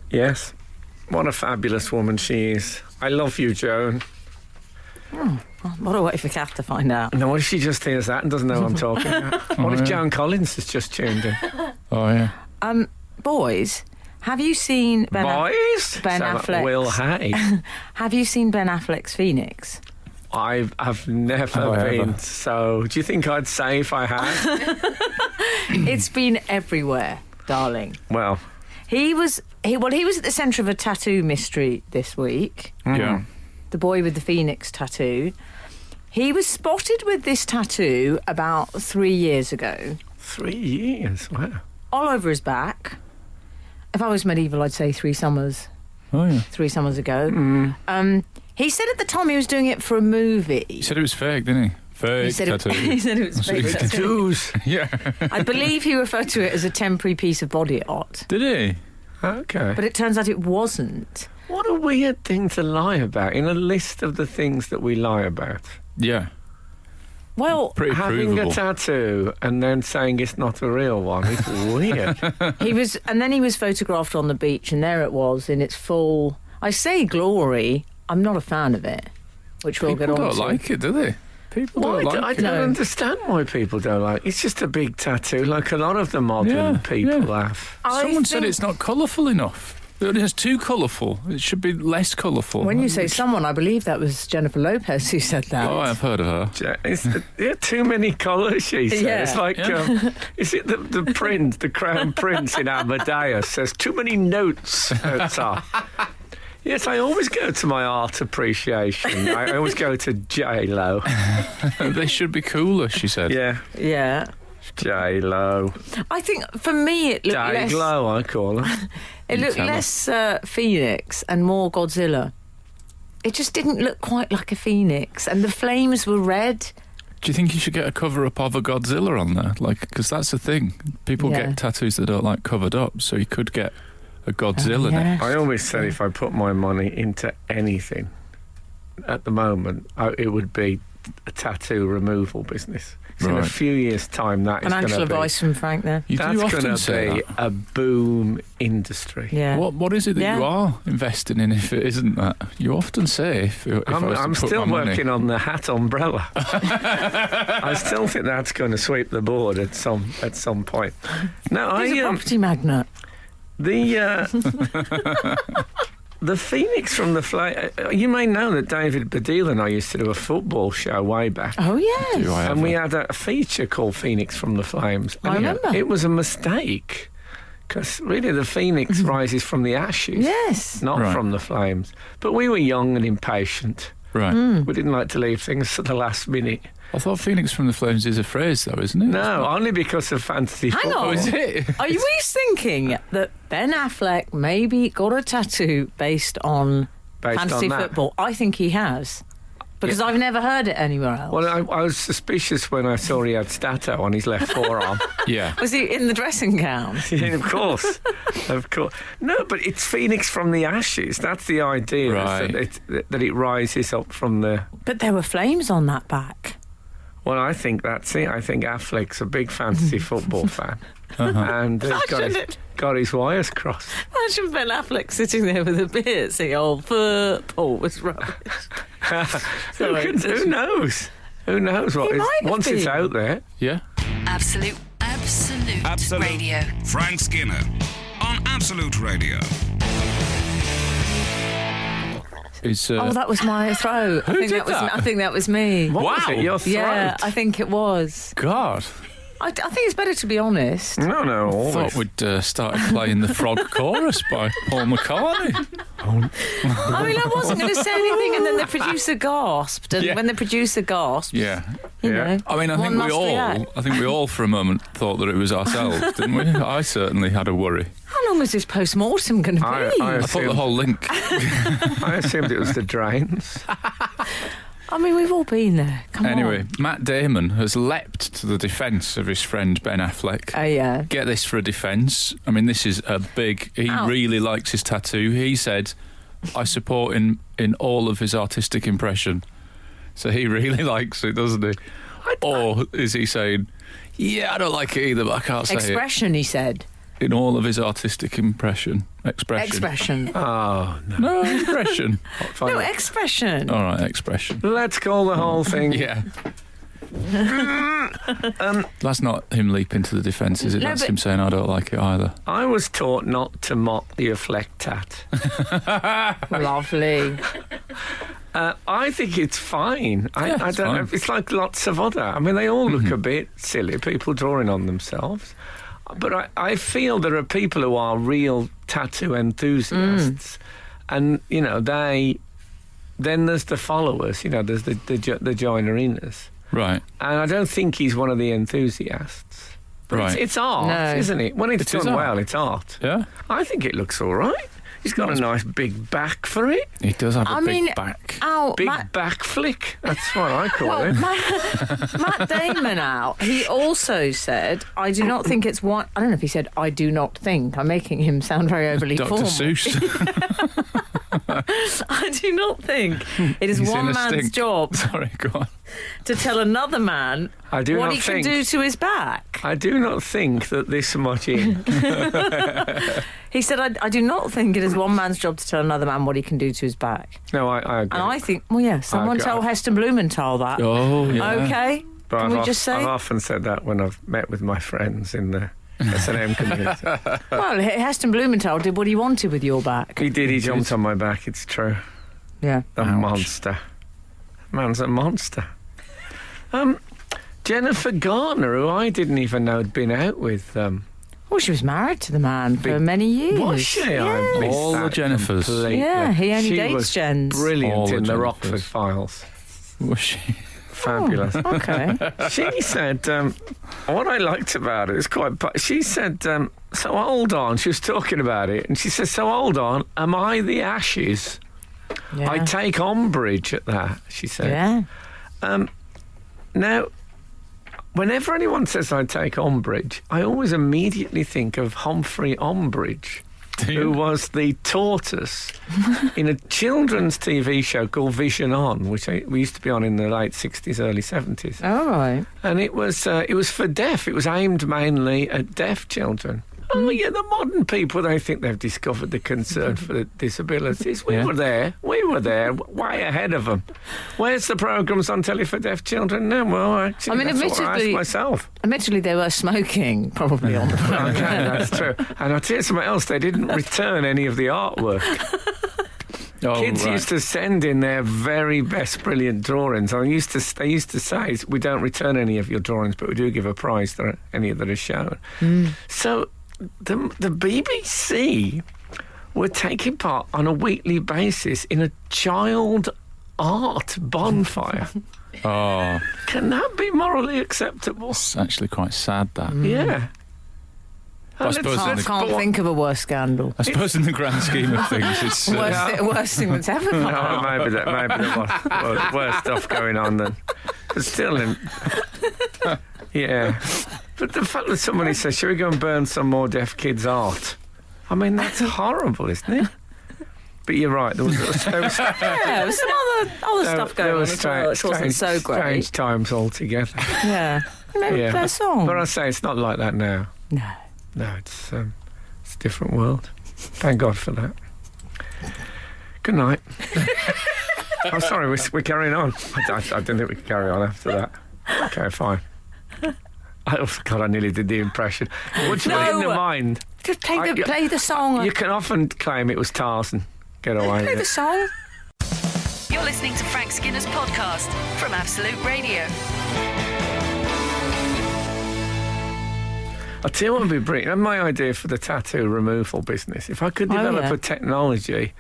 Yes. What a fabulous woman she is. I love you, Joan. Oh, what a wait for Kath to find out. No, what if she just hears that and doesn't know what I'm talking about? What if Joan Collins has just tuned in? Oh, yeah. Boys, have you seen Ben Affleck? Like Will Hay. Have you seen Ben Affleck's Phoenix? I've never been. So, do you think I'd say if I had? It's been everywhere, darling. Well, he was at the centre of a tattoo mystery this week. Yeah. The boy with the Phoenix tattoo. He was spotted with this tattoo about 3 years ago. 3 years? Wow. All over his back. If I was medieval, I'd say 3 summers. Oh, yeah. 3 summers ago. He said at the time he was doing it for a movie. He said it was fake, didn't he? Fake tattoo. He said it was fake tattoos. Yeah. I believe he referred to it as a temporary piece of body art. Did he? Okay. But it turns out it wasn't. What a weird thing to lie about in a list of the things that we lie about. Yeah. Well, pretty having provable. a tattoo and then saying it's not a real one is weird. Then he was photographed on the beach, and there it was in its full. I say glory. I'm not a fan of it, which we'll get on to. People don't like it, do they? People don't like it. I don't understand why people don't like it. It's just a big tattoo, like a lot of the modern people have. Someone said it's not colourful enough. It's too colourful. It should be less colourful. When you say someone, I believe that was Jennifer Lopez who said that. Oh, I've heard of her. It's too many colours, she said. Yeah. It's like, is it the prince, the crown prince in Amadeus says, too many notes outside. Yes, I always go to my art appreciation. I always go to J-Lo. They should be cooler, she said. Yeah. J-Lo. I think for me it looked less... J-Lo, I call her. It looked less Phoenix and more Godzilla. It just didn't look quite like a phoenix, and the flames were red. Do you think you should get a cover-up of a Godzilla on there? Because that's the thing. People get tattoos that don't like covered up, so you could get a Godzilla next. I always said if I put my money into anything at the moment, it would be a tattoo removal business. So in a few years' time, that is going to be... Financial advice from Frank there. That's going to be a boom industry. Yeah. What is it that you are investing in if it isn't that? You often say if I'm still working on the hat umbrella. I still think that's going to sweep the board at some point. No, He's a property magnate. The Phoenix from the Flame. You may know that David Baddiel and I used to do a football show way back. Oh, yes. And we had a feature called Phoenix from the Flames. I remember. It was a mistake because really the Phoenix rises from the ashes. Yes. Not from the flames. But we were young and impatient. Right. We didn't like to leave things to the last minute. I thought Phoenix from the Flames is a phrase, though, isn't it? No, only because of fantasy Hang football. on. Is it? Are you thinking that Ben Affleck maybe got a tattoo based on fantasy football? I think he has. Because I've never heard it anywhere else. Well, I was suspicious when I saw he had Stato on his left forearm. Yeah. Was he in the dressing gown? Yeah, of course. Of course. No, but it's Phoenix from the ashes. That's the idea. Right. That it rises up from the... But there were flames on that back. Well, I think that's it. I think Affleck's a big fantasy football fan. And got his wires crossed. Imagine Ben Affleck sitting there with a beer saying, football was rubbish. Who knows? Who knows what is... Once it's out there... Yeah. Absolute Radio. Frank Skinner on Absolute Radio. That was my throat. I think that was me. What was it? Your throat? Yeah, I think it was. God. I think it's better to be honest. No, always. I thought we'd started playing the Frog Chorus by Paul McCartney. I mean, I wasn't going to say anything, and then the producer gasped, and when the producer gasped, you know, I mean, I think we all for a moment thought that it was ourselves, didn't we? I certainly had a worry. How long was this post-mortem going to be? I thought the whole link. I assumed it was the drains. I mean, we've all been there. Come on. Anyway, Matt Damon has leapt to the defence of his friend Ben Affleck. Oh, yeah. Get this for a defence. I mean, this is a big... He really likes his tattoo. He said, I support in all of his artistic impression. So he really likes it, doesn't he? Or is he saying, yeah, I don't like it either, but I can't say Expression, he said. In all of his artistic expression. Oh, no. No, impression. No, expression. All right, expression. Let's call the whole thing. Yeah. That's not him leaping to the defence, is it? That's him saying, I don't like it either. I was taught not to mock the Affleck tat. Lovely. I think it's fine. I don't know. It's like lots of other. I mean, they all look a bit silly, people drawing on themselves. But I feel there are people who are real tattoo enthusiasts. And, you know, then there's the followers, you know, there's the joinerinas. Right. And I don't think he's one of the enthusiasts. But it's art, isn't it? When it's done well, it's art. Yeah. I think it looks all right. He's got a nice big back for it. He does have a big back. Back flick. That's what I call it. Matt Damon he also said, I do not think it's one... I don't know if he said, I do not think. I'm making him sound very overly Dr. formal. Seuss. I do not think it is one man's job to tell another man what he can do to his back. I do not think that this much in. He said, I do not think it is one man's job to tell another man what he can do to his back. No, I agree. And I think, someone tell Heston Blumenthal that. Oh, yeah. Okay? But Can we just say? I've often said that when I've met with my friends in the S&M community. Well, Heston Blumenthal did what he wanted with your back. He did. He jumped on my back, it's true. Yeah. A monster. Man's a monster. Jennifer Garner, who I didn't even know had been out with... Well, she was married to the man for many years. Was she? Yeah. I missed all that the Jennifers. completely. Yeah, he only she dates was Jens. Brilliant all in the Jennifers. Rockford Files. Was she? Fabulous. Oh, okay. She said, what I liked about it is she said, so hold on, she was talking about it, and she said, so hold on, am I the ashes? Yeah. I take umbrage at that, she said. Yeah. Now, whenever anyone says I take umbrage, I always immediately think of Humphrey Umbridge who was the tortoise in a children's TV show called Vision On, which we used to be on in the late 60s, early 70s. All right. And it was for deaf. It was aimed mainly at deaf children. Oh, yeah, the modern people, they think they've discovered the concern for the disabilities. We were there, way ahead of them. Where's the programmes on telly for deaf children now? Well, actually, that's what I asked myself. Admittedly, they were smoking, probably, on the programme. Okay, that's true. And I'll tell you something else, they didn't return any of the artwork. Kids used to send in their very best brilliant drawings. They used to say, we don't return any of your drawings, but we do give a prize for any that are shown. So the BBC were taking part on a weekly basis in a child art bonfire. Oh. Can that be morally acceptable? It's actually quite sad, that. Yeah. I suppose I can't think of a worse scandal. I suppose in the grand scheme of things, it's... worst thing that's ever gone on. No, maybe there was worse stuff going on then. But still, yeah. But the fact that somebody says, shall we go and burn some more deaf kids' art? I mean, that's horrible, isn't it? But you're right, there was some other stuff going on as well, which wasn't so great. Strange times altogether. Yeah. Their song. But I say it's not like that now. No, it's a different world. Thank God for that. Good night. I'm sorry, we're carrying on. I didn't think we could carry on after that. Okay, fine. God, I nearly did the impression. What's in your mind? Just play the song. You can often claim it was Tarzan. Get away Play with the it. song. You're listening to Frank Skinner's podcast from Absolute Radio. I'll tell you what would be brilliant. My idea for the tattoo removal business, if I could develop a technology,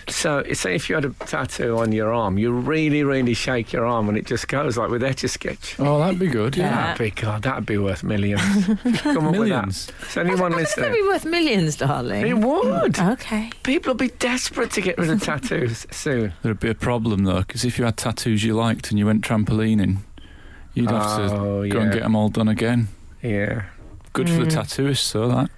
so say if you had a tattoo on your arm, you really, really shake your arm and it just goes, like with Etch-a-Sketch. Oh, that'd be good, yeah. That'd be worth millions. Come up Millions? with that. So anyone listening? That'd be worth millions, darling. It would. Okay. People would be desperate to get rid of tattoos soon. There'd be a problem, though, because if you had tattoos you liked and you went trampolining, you'd have to go and get them all done again. Yeah. Good for the tattooist, so that.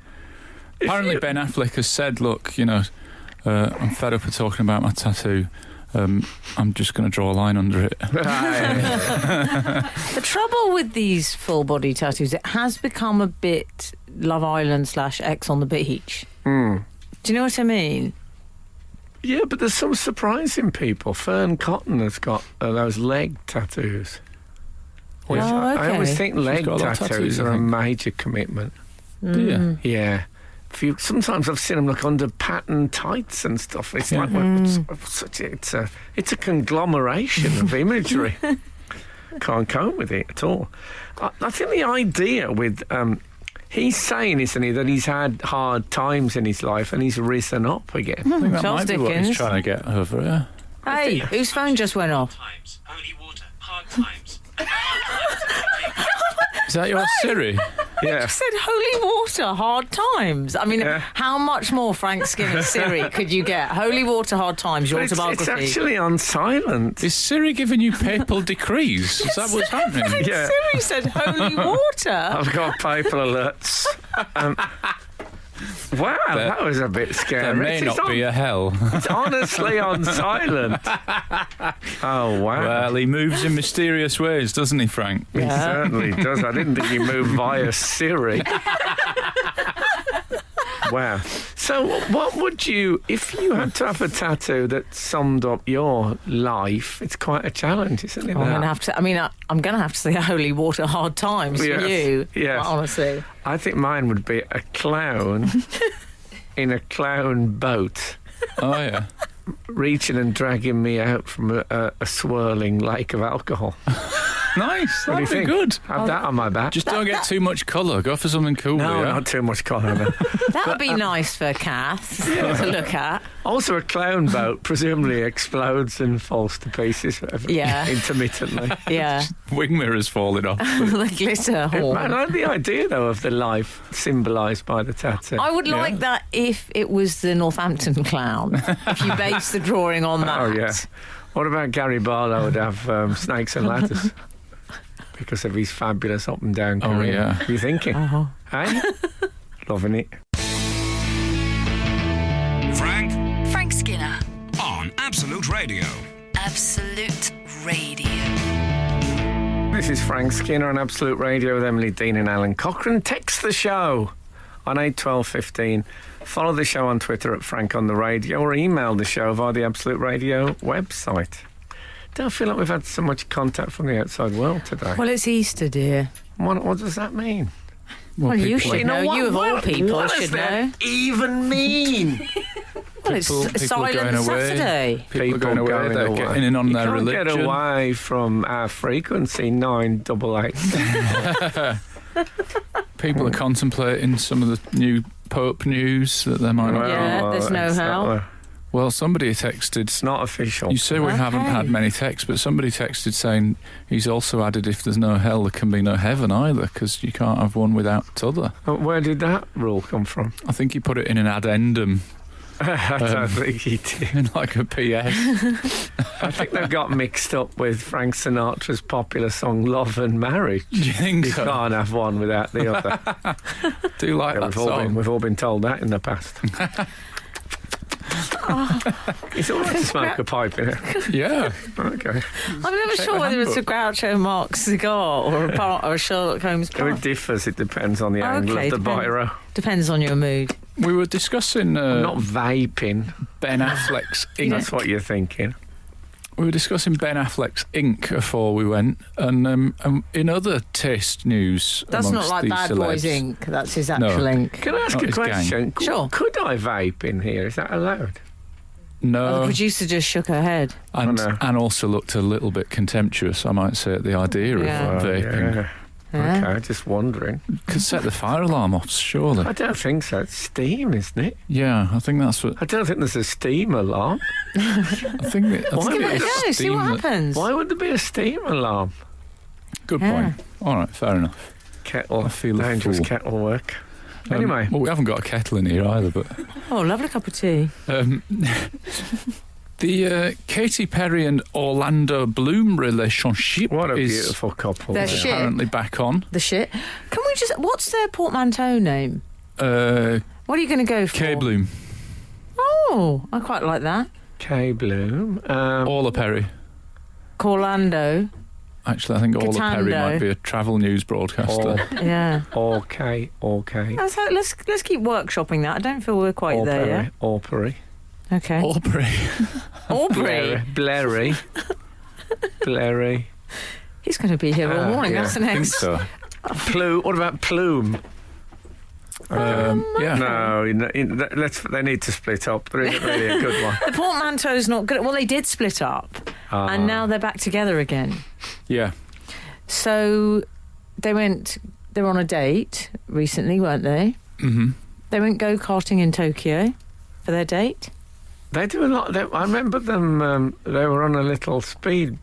Apparently Ben Affleck has said, look, I'm fed up of talking about my tattoo. I'm just going to draw a line under it. The trouble with these full-body tattoos, it has become a bit Love Island / X on the Beach. Do you know what I mean? Yeah, but there's some surprising people. Fern Cotton has got those leg tattoos. Okay. I always think leg tattoos are a think. major commitment. Yeah. Sometimes I've seen them look under pattern tights and stuff. It's like it's a conglomeration of imagery. Can't cope with it at all. I think the idea with he's saying, isn't he, that he's had hard times in his life and he's risen up again. I think that Charles might be what he's Dickens. trying to get over, yeah. Hey, whose phone just went off? Times, only water, hard times. Is that your Siri? Yeah. Said holy water, hard times. I mean, how much more Frank Skinner Siri could you get? Holy water, hard times, your It's autobiography. actually on silent. Is Siri giving you papal decrees? Is that what's happening? Yeah. Siri said holy water. I've got paper alerts. Wow, that was a bit scary. There may not be a hell. It's honestly on silent. Oh, wow. Well, he moves in mysterious ways, doesn't he, Frank? He certainly does. I didn't think he moved via Siri. Wow. So what would you, if you had to have a tattoo that summed up your life, it's quite a challenge, isn't it? I'm going to have to. I mean, I'm going to have to say holy water, hard times for you. Yes. Honestly, I think mine would be a clown in a clown boat, Oh, yeah. reaching and dragging me out from a swirling lake of alcohol. Nice. What do you That'd be think? good. Have that on my back. Just don't get too much colour. Go for something cool. No, yeah? not too much colour. No. that would be nice for Kath to look at. Also, a clown boat presumably explodes and falls to pieces intermittently. Yeah, Wing mirrors falling off. the glitter horn. I like the idea, though, of the life symbolised by the tattoo. I would like that if it was the Northampton clown. If you base the drawing on that. Oh, yeah. What about Gary Barlow would have snakes and ladders because of his fabulous up and down career? Oh, yeah. You thinking? Hey? Loving it. Frank Skinner. On Absolute Radio. Absolute Radio. This is Frank Skinner on Absolute Radio with Emily Dean and Alan Cochrane. Text the show on 81215. Follow the show on Twitter at Frank on the Radio, or email the show via the Absolute Radio website. Don't feel like we've had so much contact from the outside world today. Well, it's Easter, dear. What does that mean? Well, you should know. What, you of all people what should does that know. even mean? Well, it's People are Silent going away. Saturday. People are going away. going They're away. getting in on You their can't religion. get away from our frequency 988. People are contemplating some of the new Pope news that they might not. Yeah, there's no it's how. not, Well, somebody texted. it's not official. You say we haven't Okay. had many texts, but somebody texted saying he's also added if there's no hell, there can be no heaven either, because you can't have one without t'other. Where did that rule come from? I think he put it in an addendum, I don't think he did. in like a PS. I think they got mixed up with Frank Sinatra's popular song Love and Marriage. Do you think You so? can't have one without the other. Do you like that song? We've all been told that in the past. It's all right to smoke a pipe in it. Yeah. Okay. I'm never Check sure the whether it's a handbook. Groucho Marx cigar or a Sherlock Holmes It pipe. differs. It depends on the angle Okay, of the depends. biro. Depends on your mood. We were discussing Not vaping. Ben Affleck's ink. That's what you're thinking. We were discussing Ben Affleck's ink before we went, and in other taste news, That's not amongst like these Bad celebs, Boys Inc. That's his actual ink. Can I ask Not a his gang. question? Sure. Could I vape in here? Is that allowed? Oh, No, the producer just shook her head. and Oh, no. and also looked a little bit contemptuous, I might say, at the idea Yeah. of vaping. Yeah. Yeah. Okay, just wondering. Could set the fire alarm off, surely. I don't think so. It's steam, isn't it? Yeah, I think that's what. I don't think there's a steam alarm. I think it Why is would it Go, see steam what that- happens. Why would there be a steam alarm? Good Yeah. point. All right, fair enough. Kettle. I feel a dangerous fool. kettle work. Anyway. Well, we haven't got a kettle in here either, but Oh, lovely cup of tea. the Katy Perry and Orlando Bloom relationship What a is beautiful couple. They're they are. shit. apparently back on. The shit. Can we just... What's their portmanteau name? K What are you going to go for? Bloom, Oh, I quite like that. Kay Bloom. Orla Perry. Corlando. Actually, I think Orla Perry Catando. might be a travel news broadcaster. Yeah. Okay. Let's keep workshopping that. I don't feel we're quite there yet. Aubrey. Okay. Aubrey. Aubrey. Blairy. Blairy. He's going to be here all morning. yeah, That's the I think next. so. What about Plume? Yeah. No, they need to split up. There isn't really a good one. The portmanteau's not good. Well, they did split up, and now they're back together again. Yeah. So they were on a date recently, weren't they? Mm-hmm. They went go-karting in Tokyo for their date. They do a lot. I remember them. They were on a little speed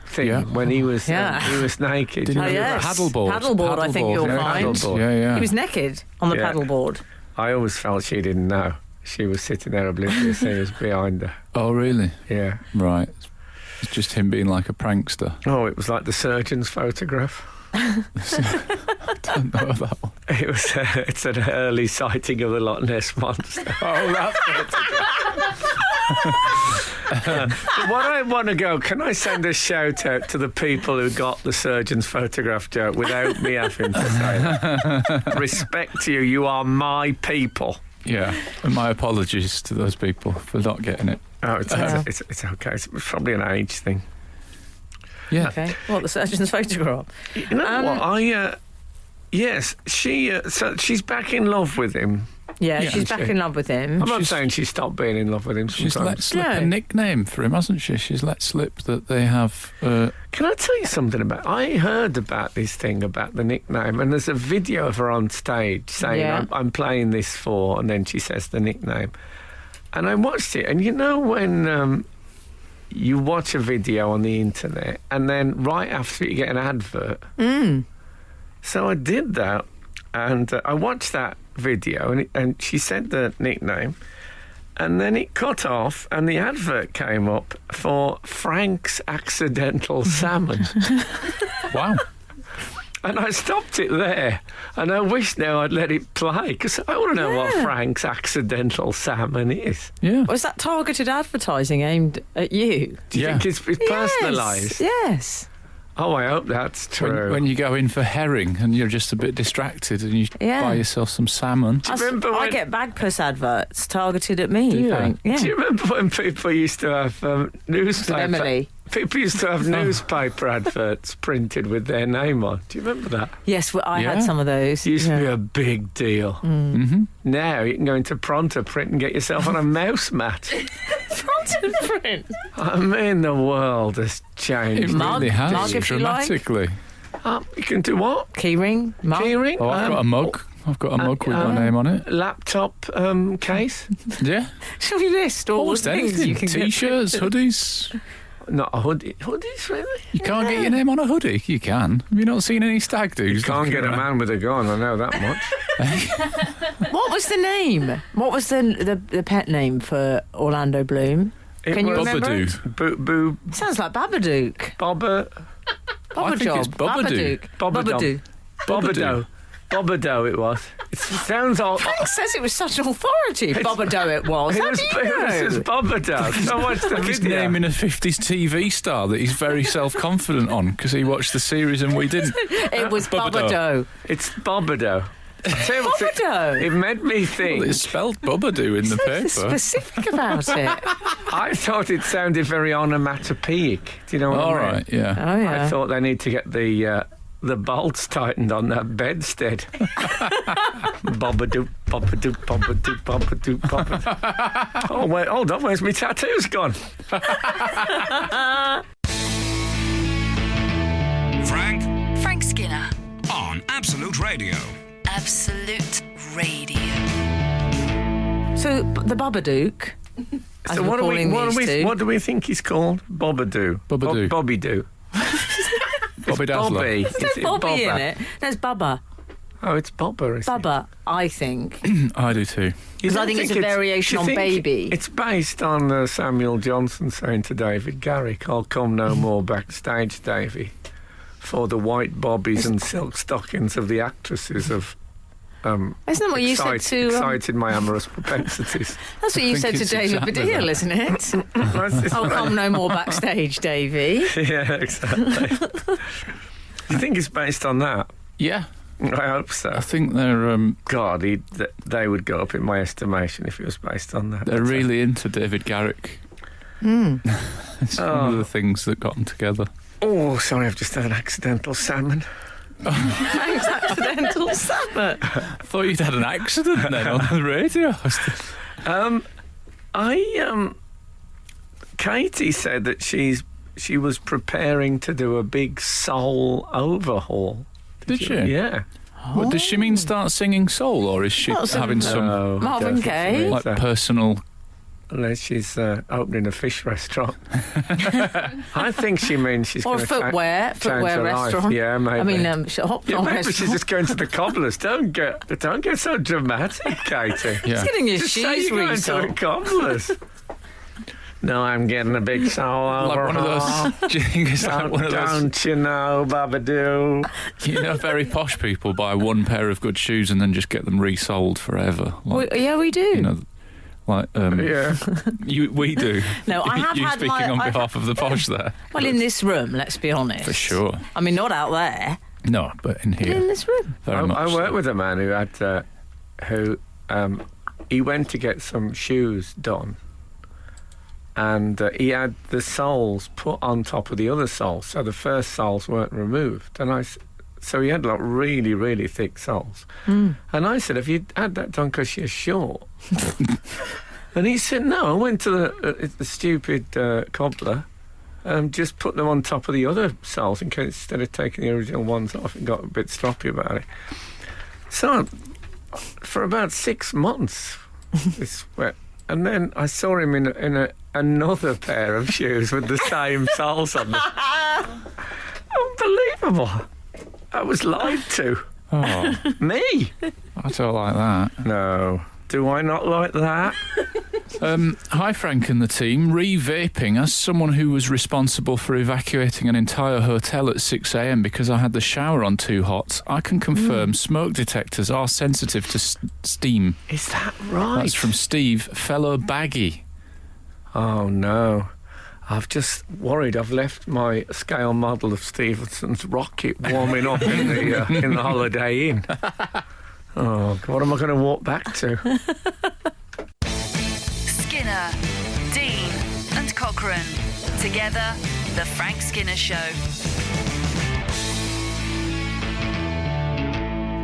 thing Yeah. when he was naked. Did Oh, you yes. paddleboard? Paddleboard, I think you'll yeah, find. paddleboard. Yeah, yeah. He was naked on the Yeah. paddleboard. I always felt she didn't know. She was sitting there oblivious. He was behind her. Oh, really? Yeah. Right. It's just him being like a prankster. Oh, it was like the surgeon's photograph. Don't know that one. It was. It's an early sighting of the Loch Ness monster. Oh, that's What I want to go, can I send a shout out to the people who got the surgeon's photograph joke without me having to say that? Respect to you, you are my people. Yeah. And my apologies to those people for not getting it. Oh, it's Yeah. okay. It's probably an age thing. Yeah. Okay. What, the surgeon's photograph? You know what? Yes, so she's back in love with him. Yeah, Yeah, she's back she- in love with him. I'm not She's- saying she stopped being in love with him She's sometimes. let slip No. a nickname for him, hasn't she? She's let slip that they have. Can I tell you something about? I heard about this thing about the nickname, and there's a video of her on stage saying, Yeah. I'm playing this for, and then she says the nickname. And I watched it, and you know when you watch a video on the internet, and then right after it, you get an advert? So I did that, and I watched that video, and she said the nickname, and then it cut off, and the advert came up for Frank's Accidental Salmon. Wow. And I stopped it there. And I wish now I'd let it play, because I want to know what Frank's accidental salmon is. Yeah. Was that targeted advertising aimed at you? Do you think it's personalised? Yes. Oh, I hope that's true. When you go in for herring and you're just a bit distracted and you buy yourself some salmon. I get Bagpuss adverts targeted at me, Frank. Yeah. Do you remember when people used to have newspaper? Emily. People used to have newspaper adverts printed with their name on. Do you remember that? Yes, I had some of those. It used to be a big deal. Mm-hmm. Now you can go into Pronto Print and get yourself on a mouse mat. Pronto Print? I mean, the world has changed. It really has, mug if you like. dramatically. You can do what? Keyring? Mug? Keyring? Oh, I've got a mug. I've got a mug with my name on it. Laptop case? Yeah. Shall we list all the Almost things anything. you can T-shirts, hoodies. Not a hoodie. Hoodies, really? You can't get your name on a hoodie. You can. Have you not seen any stag do's? You can't get a man with a gun, I know that much. What was the name? What was the pet name for Orlando Bloom? Can you remember? Bubadoo. Sounds like Babadook. I think it's Bubadoo. Bubadoo. Bobado. Bobado it was. It sounds old. Frank says it was such an authority. Bobado it was. How do you know? It was Bobado. I watched the He's video. naming a 50s TV star that he's very self-confident on because he watched the series and we didn't. It was Bobado. Bobado. It's Bobado. Bobado. It made me think. Well, it's spelled Bubadoo in the paper. Specific about it. I thought it sounded very onomatopoeic. Do you know what I mean? All right, yeah. Oh yeah. I thought they need to get the bolts tightened on that bedstead. Bobadoo, bobadoo, bobadoo, bobadoo, bobadoo. Oh, wait, hold on, where's my tattoos gone? Frank Skinner. on Absolute Radio. Absolute Radio. So the Babadook. So what do we think he's called? Bobadoo. Bobadoo. Bobby Doo. Bobby Dazzler. Bobby. There's Bobby in it. There's Bubba. Oh, it's Bobba, is it? Bubba, I think. I do too. Because I think it's a variation on baby. It's based on Samuel Johnson saying to David Garrick, "I'll come no more backstage, Davy, for the white bobbies and silk stockings of the actresses of." Isn't that what you said to... excited my amorous propensities. That's what you said to it's David exactly Baddiel, that. isn't it? I'll come no more backstage, Davy. Yeah, exactly. Do you think it's based on that? Yeah. I hope so. I think they're God, they would go up in my estimation if it was based on that. they're really into David Garrick. It's one of the things that got them together. Oh, sorry, I've just had an accidental salmon. Thanks, accidental salmon. I thought you'd had an accident then on the radio. Katie said that she was preparing to do a big soul overhaul. Did she? Yeah. What, does she mean start singing soul, or is she having some No, Marvin don't think she Gaye? means like that. personal? Unless she's opening a fish restaurant. I think she means she's Or going a to footwear her life. restaurant. Yeah, maybe. I mean, shop yeah, maybe restaurant. she's just going to the cobblers. Don't get so dramatic, Katie. Yeah. getting your Just say shoes you're going to the resold. cobblers. No, I'm getting a big soul Like overhaul. one of those. Do you think it's like one of those? Don't you know, Babadoo? You know, very posh people buy one pair of good shoes and then just get them resold forever. Like, We do. you know, like Yeah. we do. No, I have you had speaking my- on I've- behalf of the posh there. Well, in this room, let's be honest. For sure. I mean, not out there. No, but in In here, this room. very much. I worked so. with a man who had he went to get some shoes done, and he had the soles put on top of the other soles, so the first soles weren't removed. And so he had like really, really thick soles. And I said, "Have you had that done because you're short?" And he said, "No, I went to the stupid cobbler." Just put them on top of the other soles in case, instead of taking the original ones off, and got a bit stroppy about it. So, for about 6 months, this went, and then I saw him in another pair of shoes with the same soles on them. Unbelievable! I was lied to. Oh, Me? I don't like that. No. Do I not like that? Hi, Frank and the team. Re-vaping. As someone who was responsible for evacuating an entire hotel at 6 a.m. because I had the shower on too hot, I can confirm smoke detectors are sensitive to steam. Is that right? That's from Steve, fellow baggy. Oh, no. I've just worried. I've left my scale model of Stephenson's rocket warming up in the Holiday Inn. Oh, what am I going to walk back to? Skinner, Dean and Cochrane. Together, The Frank Skinner Show.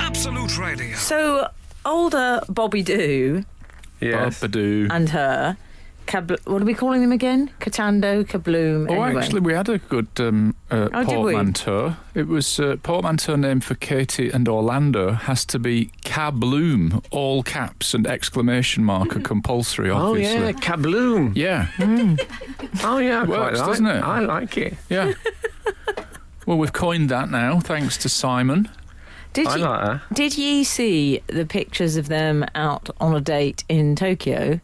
Absolute Radio. So, older Bobby Doo Yes. Bobadoo. and her, what are we calling them again? Katando, Kabloom. Oh, anyway. actually, we had a good did we? portmanteau. It was portmanteau name for Katie and Orlando has to be Kabloom, all caps and exclamation mark are compulsory, Oh, obviously. yeah, Kabloom. Yeah, Oh, yeah, I quite Works, like doesn't it? I like it. yeah. Well, we've coined that now, thanks to Simon. Did I you, like her. did ye see the pictures of them out on a date in Tokyo?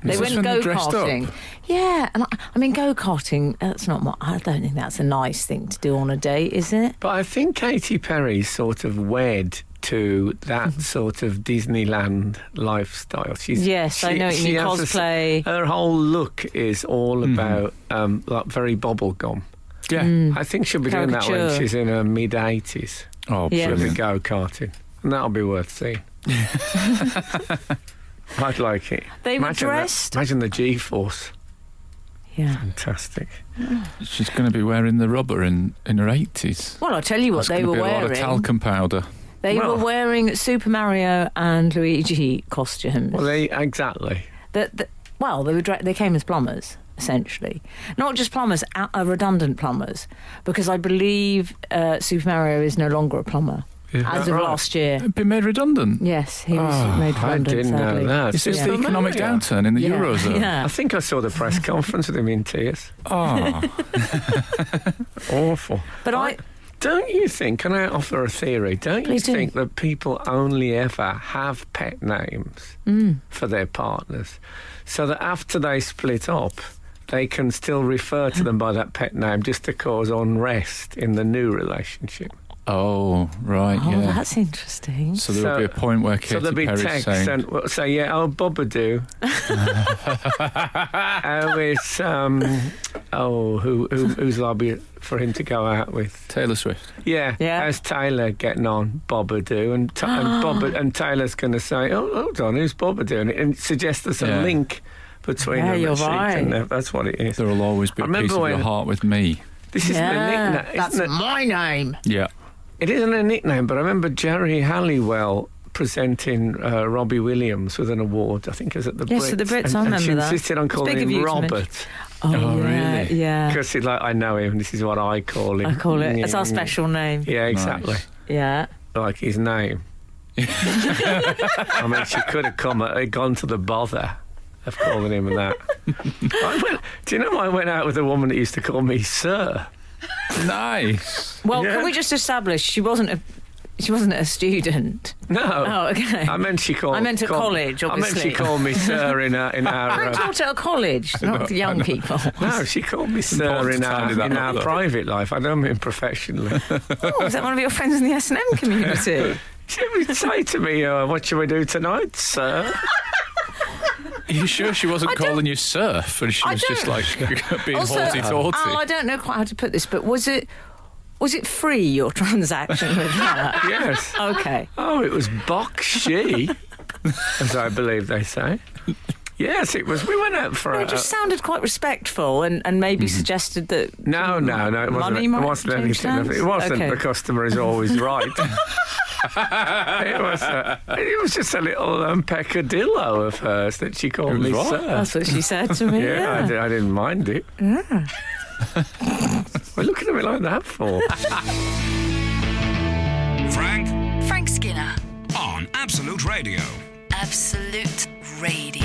They Is this went when they're dressed up? go-karting. Yeah, and I mean, go-karting, that's not I don't think that's a nice thing to do on a date, is it? But I think Katy Perry's sort of wed to that sort of Disneyland lifestyle. Yes, I know what you mean, has cosplay. her whole look is all about like very bubblegum. Yeah. I think she'll be doing that when Caricature. she's in her mid-80s. Oh, Yeah. She'll be brilliant. go-karting. And that'll be worth seeing. I'd like it. They were Imagine that- dressed. Imagine the G-force. Yeah. Fantastic. She's going to be wearing the rubber in her 80s. Well, I'll tell you what There's they gonna were be a lot of wearing. talcum powder. They Well- were wearing Super Mario and Luigi costumes. Well, exactly. Well, they came as plumbers, essentially. Not just plumbers, redundant plumbers, because I believe Super Mario is no longer a plumber Is as that of right? last year. It'd been made redundant. Yes, he was Oh, made I redundant, didn't sadly. know that. Is this Super the economic Mario. downturn in the Yeah. Eurozone? Yeah. I think I saw the press conference with him in tears. Oh, Awful. But Don't you think, can I offer a theory, don't you Please do. think that people only ever have pet names for their partners so that after they split up, they can still refer to them by that pet name just to cause unrest in the new relationship? oh, right, Oh, yeah. that's interesting. So there'll be a point where So Katy there'll be Perry's texts saying, and we'll say, yeah, oh, Bobadoo. How is, who's lobby for him to go out with? Taylor Swift. Yeah, Yeah. how's Taylor getting on, Bobadoo? And Taylor's going to say, oh, hold on, who's Bobadoo? And suggest there's a Yeah. link between Yeah, them. you're that she can- right. that's what it is. There will always be I a piece remember of your when- heart with me. This isn't a Yeah, nickname. that's Isn't it? my name. Yeah. It isn't a nickname, but I remember Jerry Halliwell presenting Robbie Williams with an award. I think it was at the Brits. Yes, at the Brits, I and remember she that. insisted on It's calling big of him you to mention. Robert. Oh, Oh, yeah, really? yeah. Because he's like, I know him, this is what I call him. I call it. It's our special name. Yeah, exactly. Nice. Yeah. Like his name. I mean, she could have gone to the bother of calling him that. Do you know I went out with a woman that used to call me Sir? Nice. Well, Yeah. can we just establish she wasn't a student? No. Oh, okay. I meant she called. I meant at college, I meant she obviously. called me Sir in our. I taught at a college, not to young people. No, she called me Sir Important in to tidy that our up, though. private life. I don't mean professionally. Oh, is that one of your friends in the S&M community? She would say to me, "What shall we do tonight, Sir?" Are you sure she wasn't I don't- calling you surf and she I was just like being Also, haughty-taughty? Al, I don't know quite how to put this, but was it free, your transaction with her? Yes. Okay. Oh, it was Bok-she, as I believe they say. Yes, it was. We went out for It just sounded quite respectful and maybe suggested that... No, it wasn't. Money It might wasn't change anything. hands? It wasn't. Okay. The customer is always right. It was just a little peccadillo of hers that she called It was me what? Sir. That's what she said to me. Yeah, I didn't mind it. Yeah. Well, looking at me like that for? Frank Skinner. on Absolute Radio. Absolute Radio.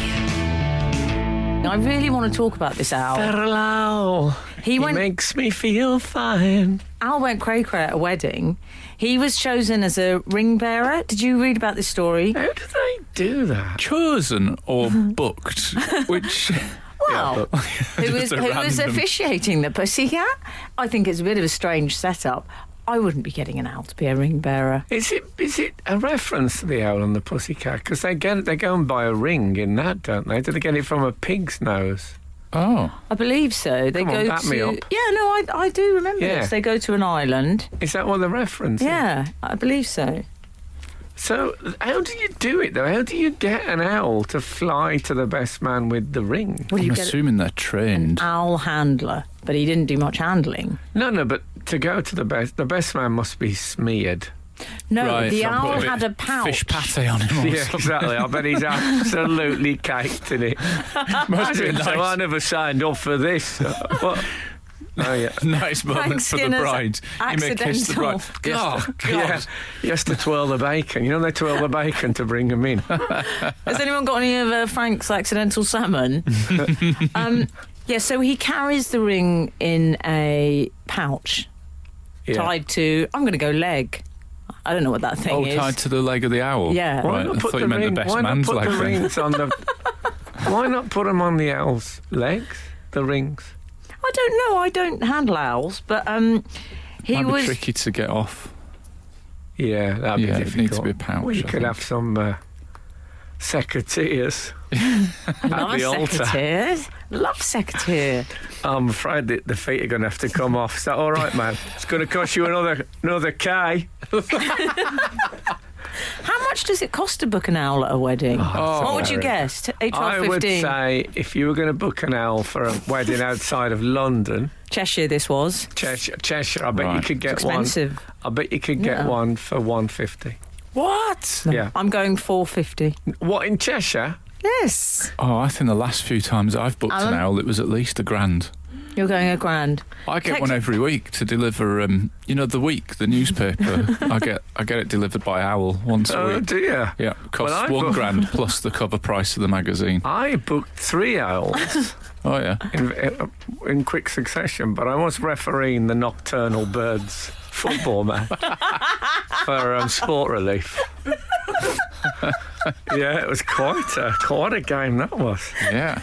I really want to talk about this owl. Feral owl. He makes me feel fine. Al went cray-cray at a wedding. He was chosen as a ring bearer. Did you read about this story? How do they do that? Chosen or booked? Which... Well, who was officiating the pussycat? I think it's a bit of a strange setup. I wouldn't be getting an owl to be a ring bearer. Is it a reference to the owl and the pussycat? Because they go and buy a ring in that, don't they? Do they get it from a pig's nose? Oh, I believe so. They Come on, back me up. Yeah, no, I do remember this. They go to an island. Is that what the reference is? Yeah, I believe so. So, how do you do it, though? How do you get an owl to fly to the best man with the ring? Well, I'm assuming they're trained. An owl handler, but he didn't do much handling. No, but to go to the best man must be smeared. No, Right, the so owl put a had a pouch. Fish pate on him or Yeah, something. exactly. I bet he's absolutely caked in it. Must be nice. So I never signed up for this. What? Oh, yeah. Nice moment Frank for the Skinner's bride. You may kiss the bride. accidental. Oh, God. Yeah, he has to twirl the bacon. You know they twirl the bacon to bring him in. Has anyone got any of Frank's accidental salmon? Yeah, so he carries the ring in a pouch tied to, I'm going to go leg. I don't know what that thing is. tied to the leg of the owl? Yeah. Why Right, not I put thought the you meant ring? the best Why not man's put leg the then. rings on the? Why not put them on the owl's legs? The rings. I don't know. I don't handle owls, but he Might was be tricky to get off. Yeah, that'd be Yeah, difficult. it needs to be a pouch, Well, you I could think. have some secateurs love at the altar. secateurs. Love secateurs. I'm afraid that the feet are going to have to come off. Is that all right, man? It's going to cost you another K. How much does it cost to book an owl at a wedding? What would you guess? I would say if you were going to book an owl for a wedding outside of London, Cheshire this was. Cheshire, I bet you Right. could get Expensive. one. I bet you could get one for $150. What? Yeah. I'm going $450. What, in Cheshire? Yes. Oh, I think the last few times I've booked an Alan? owl, it was at least £1,000. You're going $1,000. I get Text- one every week to deliver. The Week, the newspaper. I get it delivered by owl once a Oh, week. do you? Yeah, costs Well, I £1,000 plus the cover price of the magazine. I booked 3 owls Oh yeah. in quick succession, but I was refereeing the Nocturnal Birds football match for Sport Relief. Yeah, it was quite a game that was. Yeah.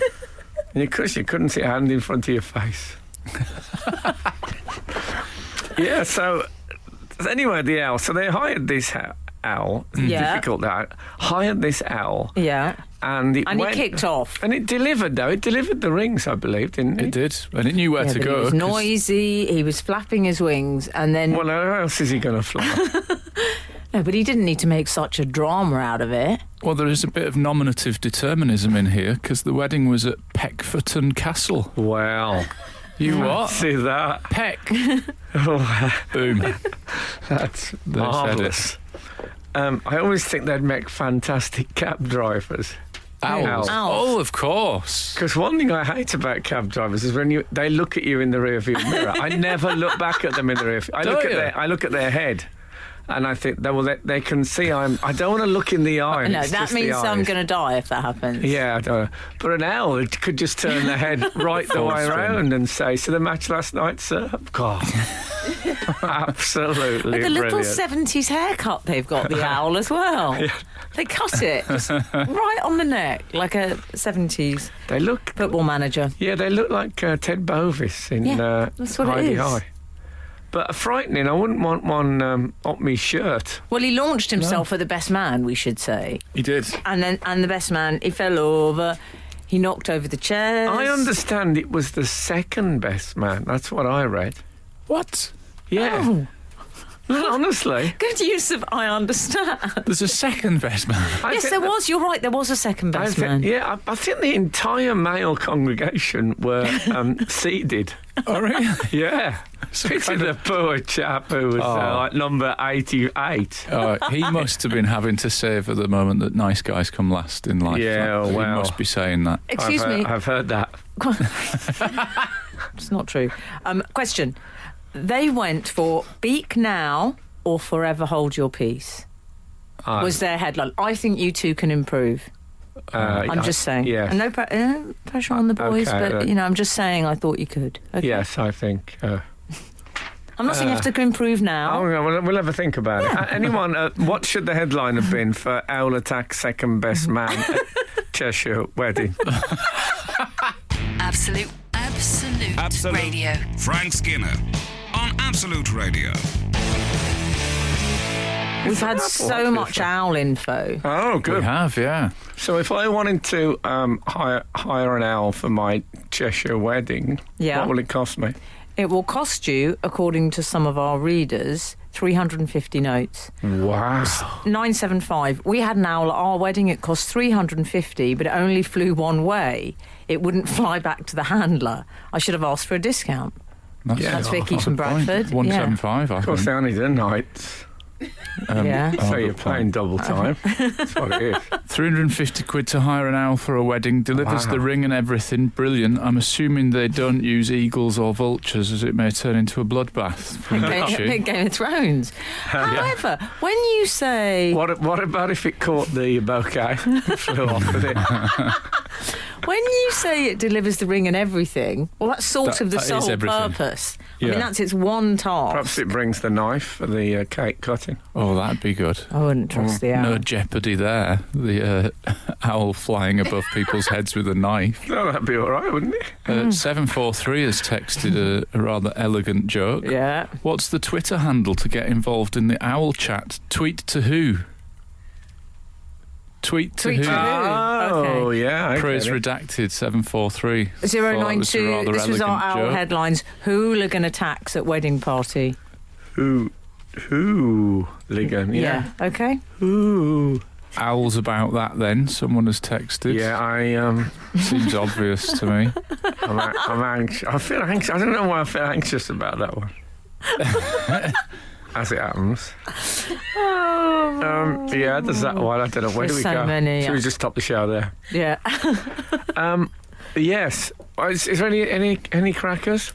Because you couldn't see a hand in front of your face. Yeah, so anyway, the owl. So they hired this owl. Yeah. Difficult that. Hired this owl. Yeah. And He kicked off. And it delivered, though. It delivered the rings, I believe, didn't it? It did, and it knew where to But go. He was 'cause- noisy. He was flapping his wings, and then Well, how else is he going to fly? no, but he didn't need to make such a drama out of it. Well, there is a bit of nominative determinism in here because the wedding was at Peckforton Castle. Well, You what? see that? Peck. Oh, Boom. that's They said marvellous. I always think they'd make fantastic cab drivers. Owls. Owls. Oh, of course. Because one thing I hate about cab drivers is when they look at you in the rearview mirror. I never look back at them in the rearview. I look at their head, and I think they can see I don't want to look in the eye. No, it's that just the means I'm eyes. going to die if that happens. Yeah, I don't know. But an owl, it could just turn their head right the Full way string. around and say, "So the match last night, sir." God, absolutely With the little brilliant. 70s haircut they've got, the owl as well. Yeah. They cut it just right on the neck, like a 70s They look, football manager. yeah, they look like Ted Bovis in Yeah, that's what it Heidi is. High. But frightening. I wouldn't want one up my shirt. Well, he launched himself for the best man, we should say. He did. And the best man, he fell over. He knocked over the chairs. I understand it was the second best man. That's what I read. What? Yeah. Oh, No, honestly. good use of I understand. There's a second best man. I Yes, think there that- was. You're right. There was a second I best thi- man. Yeah, I think the entire male congregation were seated. Oh, really? Yeah. So Picture kind the of- poor chap who was like number 88. He must have been having to savour the moment that nice guys come last in life. Yeah, He well. must be saying that. Excuse me. I've heard that. It's not true. Question. They went for Beak Now or Forever Hold Your Peace. Was their headline. I think you two can improve. I'm just saying. Yes. And no pressure on the boys, Okay, but, I'm just saying I thought you could. Okay. Yes, I think... I'm not saying you have to improve now. Oh, no, we'll have a think about it. Anyone, what should the headline have been for Owl Attack Second Best Man at Cheshire Wedding? Absolute Radio. Frank Skinner on Absolute Radio. We've had so much owl info. Oh, good. We have, yeah. So if I wanted to hire an owl for my Cheshire wedding, what will it cost me? It will cost you, according to some of our readers, 350 notes. Wow. 975. We had an owl at our wedding. It cost 350, but it only flew one way. It wouldn't fly back to the handler. I should have asked for a discount. That's Vicky from Bradford. 175, I think. Of course, they only do nights. So you're playing double time. That's what it is. 350 quid to hire an owl for a wedding, delivers the ring and everything. Brilliant. I'm assuming they don't use eagles or vultures, as it may turn into a bloodbath. Game of Thrones. However, when you say... What about if it caught the bouquet and flew off with it? When you say it delivers the ring and everything, well, that's sort of the sole purpose. Yeah. I mean, that's its one task. Perhaps it brings the knife for the cake cutting. Oh, that'd be good. I wouldn't trust the owl. No jeopardy there. The owl flying above people's heads with a knife. No, that'd be all right, wouldn't it? 743 has texted a rather elegant joke. Yeah. What's the Twitter handle to get involved in the owl chat? Tweet to who? Tweet to who? Oh, okay. yeah. Praise redacted 743. 092. This was our owl joke. headlines. Hooligan attacks at wedding party. Hooligan, yeah. Okay. Ooh. Owls about that then, someone has texted. Yeah, Seems obvious to me. I'm anxious. I feel anxious. I don't know why I feel anxious about that one. As it happens. Yeah, there's that one. I don't know. Where do we so go? Many, Should we just stop the show there? Yeah. Yes. Is there any crackers?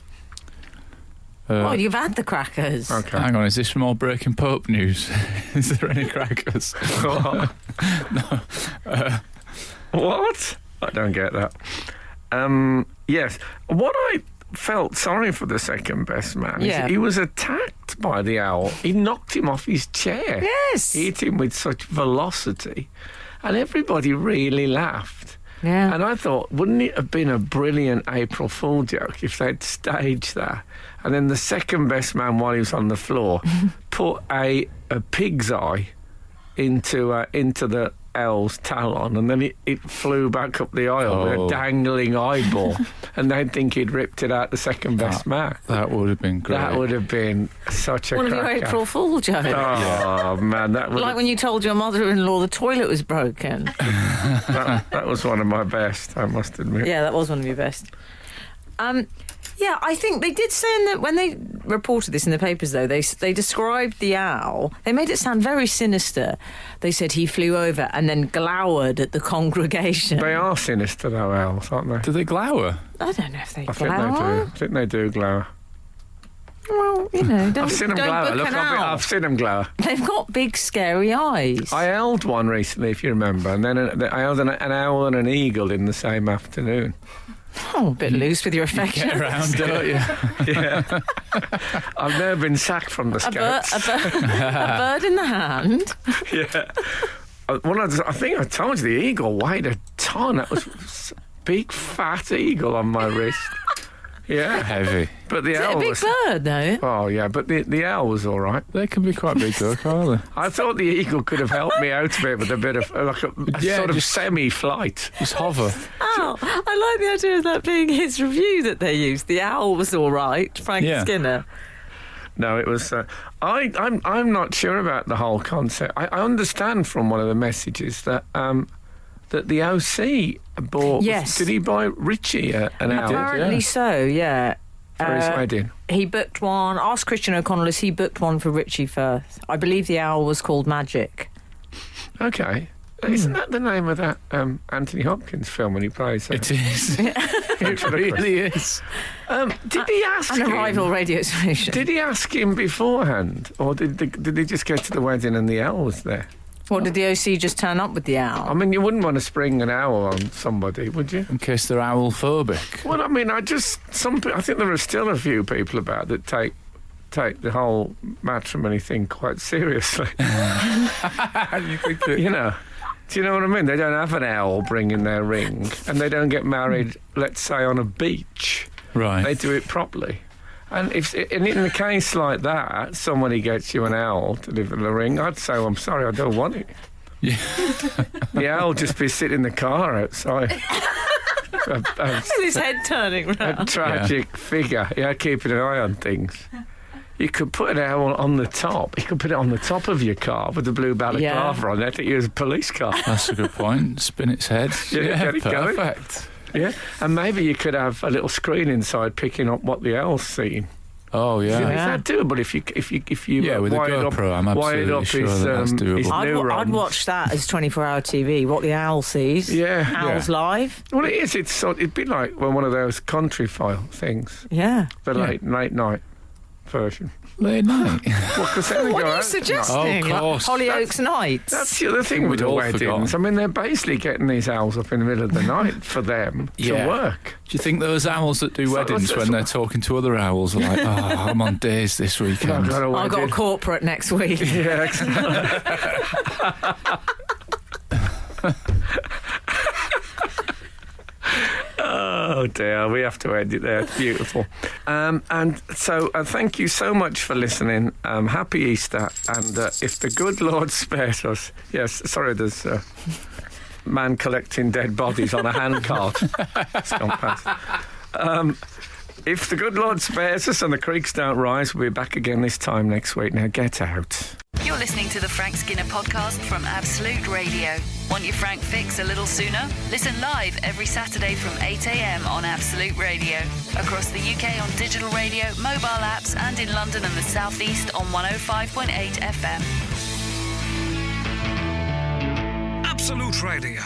Well, you've had the crackers. Okay. Hang on, is this from all Breaking Pope news? Is there any crackers? What? I don't get that. Yes. What I felt sorry for the second best man is he was attacked by the owl. He knocked him off his chair. Yes. He hit him with such velocity. And everybody really laughed. Yeah. And I thought, wouldn't it have been a brilliant April Fool joke if they'd staged that? And then the second best man, while he was on the floor, put a pig's eye into the owl's talon, and then it flew back up the aisle with a dangling eyeball, and they'd think he'd ripped it out the second best man. That would have been great. That would have been such a One cracker. of your April Fool jokes. Oh, man, that would Like when you told your mother-in-law the toilet was broken. that was one of my best, I must admit. Yeah, that was one of your best. Yeah, I think they did say when they reported this in the papers, though, they described the owl. They made it sound very sinister. They said he flew over and then glowered at the congregation. They are sinister, though, owls, aren't they? Do they glower? I don't know if they I glower. think they do glower. Well, don't, I've seen them don't glower. book Look, an owl. I've seen them glower. They've got big, scary eyes. I held one recently, if you remember, and then I held an owl and an eagle in the same afternoon. Oh, a bit loose with your affection. Get around, don't you? Yeah. I've never been sacked from the Scouts. A bird in the hand. Yeah. I think I told you the eagle weighed a ton. That was a big, fat eagle on my wrist. Yeah. Heavy. But the Is it owl a big was... bird, though? Oh, yeah, but the owl was all right. They can be quite big, though, can't they? I thought the eagle could have helped me out a bit with a bit of like a sort of semi-flight. Just hover. Oh, I like the idea of that being his review that they used. The owl was all right, Frank Skinner. No, it was... I'm not sure about the whole concept. I understand from one of the messages that that the OC bought... Yes. Did he buy Richie an owl? Apparently so, yeah. For his wedding. He booked one. Ask Christian O'Connell as he booked one for Richie first. I believe the owl was called Magic. Okay. Isn't that the name of that Anthony Hopkins film when he plays it? It is. It really is. Did he ask And a him? rival radio station. Did he ask him beforehand? Or did they just get to the wedding and the owl was there? What, did the OC just turn up with the owl? I mean, you wouldn't want to spring an owl on somebody, would you? In case they're owl-phobic. Well, I mean, I think there are still a few people about that take the whole matrimony thing quite seriously. You think that... You know, do you know what I mean? They don't have an owl bringing their ring, and they don't get married, let's say, on a beach. Right. They do it properly. And in a case like that, somebody gets you an owl to deliver the ring, I'd say, I'm sorry, I don't want it. Yeah. The owl will just be sitting in the car outside. With his head turning round. A tragic figure, keeping an eye on things. You could put an owl on the top. You could put it on the top of your car with the blue balaclava on it. Use a police car. That's a good point. Spin its head. Get it going. Perfect. Yeah, and maybe you could have a little screen inside picking up what the owl's seeing. Oh yeah, Is that doable? If you with a GoPro, I'm absolutely sure that's doable. I'd watch that as 24-hour TV. What the owl sees. Yeah, Owls live. Well, it is. It'd be like one of those country file things. Yeah, the late night version. Late night. What are you suggesting? Oh, of course. Hollyoaks Nights. That's the other thing with the weddings. Forgotten. I mean, they're basically getting these owls up in the middle of the night for them to work. Do you think those owls that do weddings when they're talking to other owls are like, I'm on days this weekend. I've got a corporate next week. Yeah, exactly. Oh dear, we have to end it there. It's beautiful. And so thank you so much for listening. Happy Easter. And if the good Lord spares us, yes, sorry, there's a man collecting dead bodies on a handcart. It's gone past. If the good Lord spares us and the creeks don't rise, we'll be back again this time next week. Now get out. You're listening to the Frank Skinner podcast from Absolute Radio. Want your Frank fix a little sooner? Listen live every Saturday from 8 a.m. on Absolute Radio. Across the UK on digital radio, mobile apps, and in London and the South East on 105.8 FM. Absolute Radio.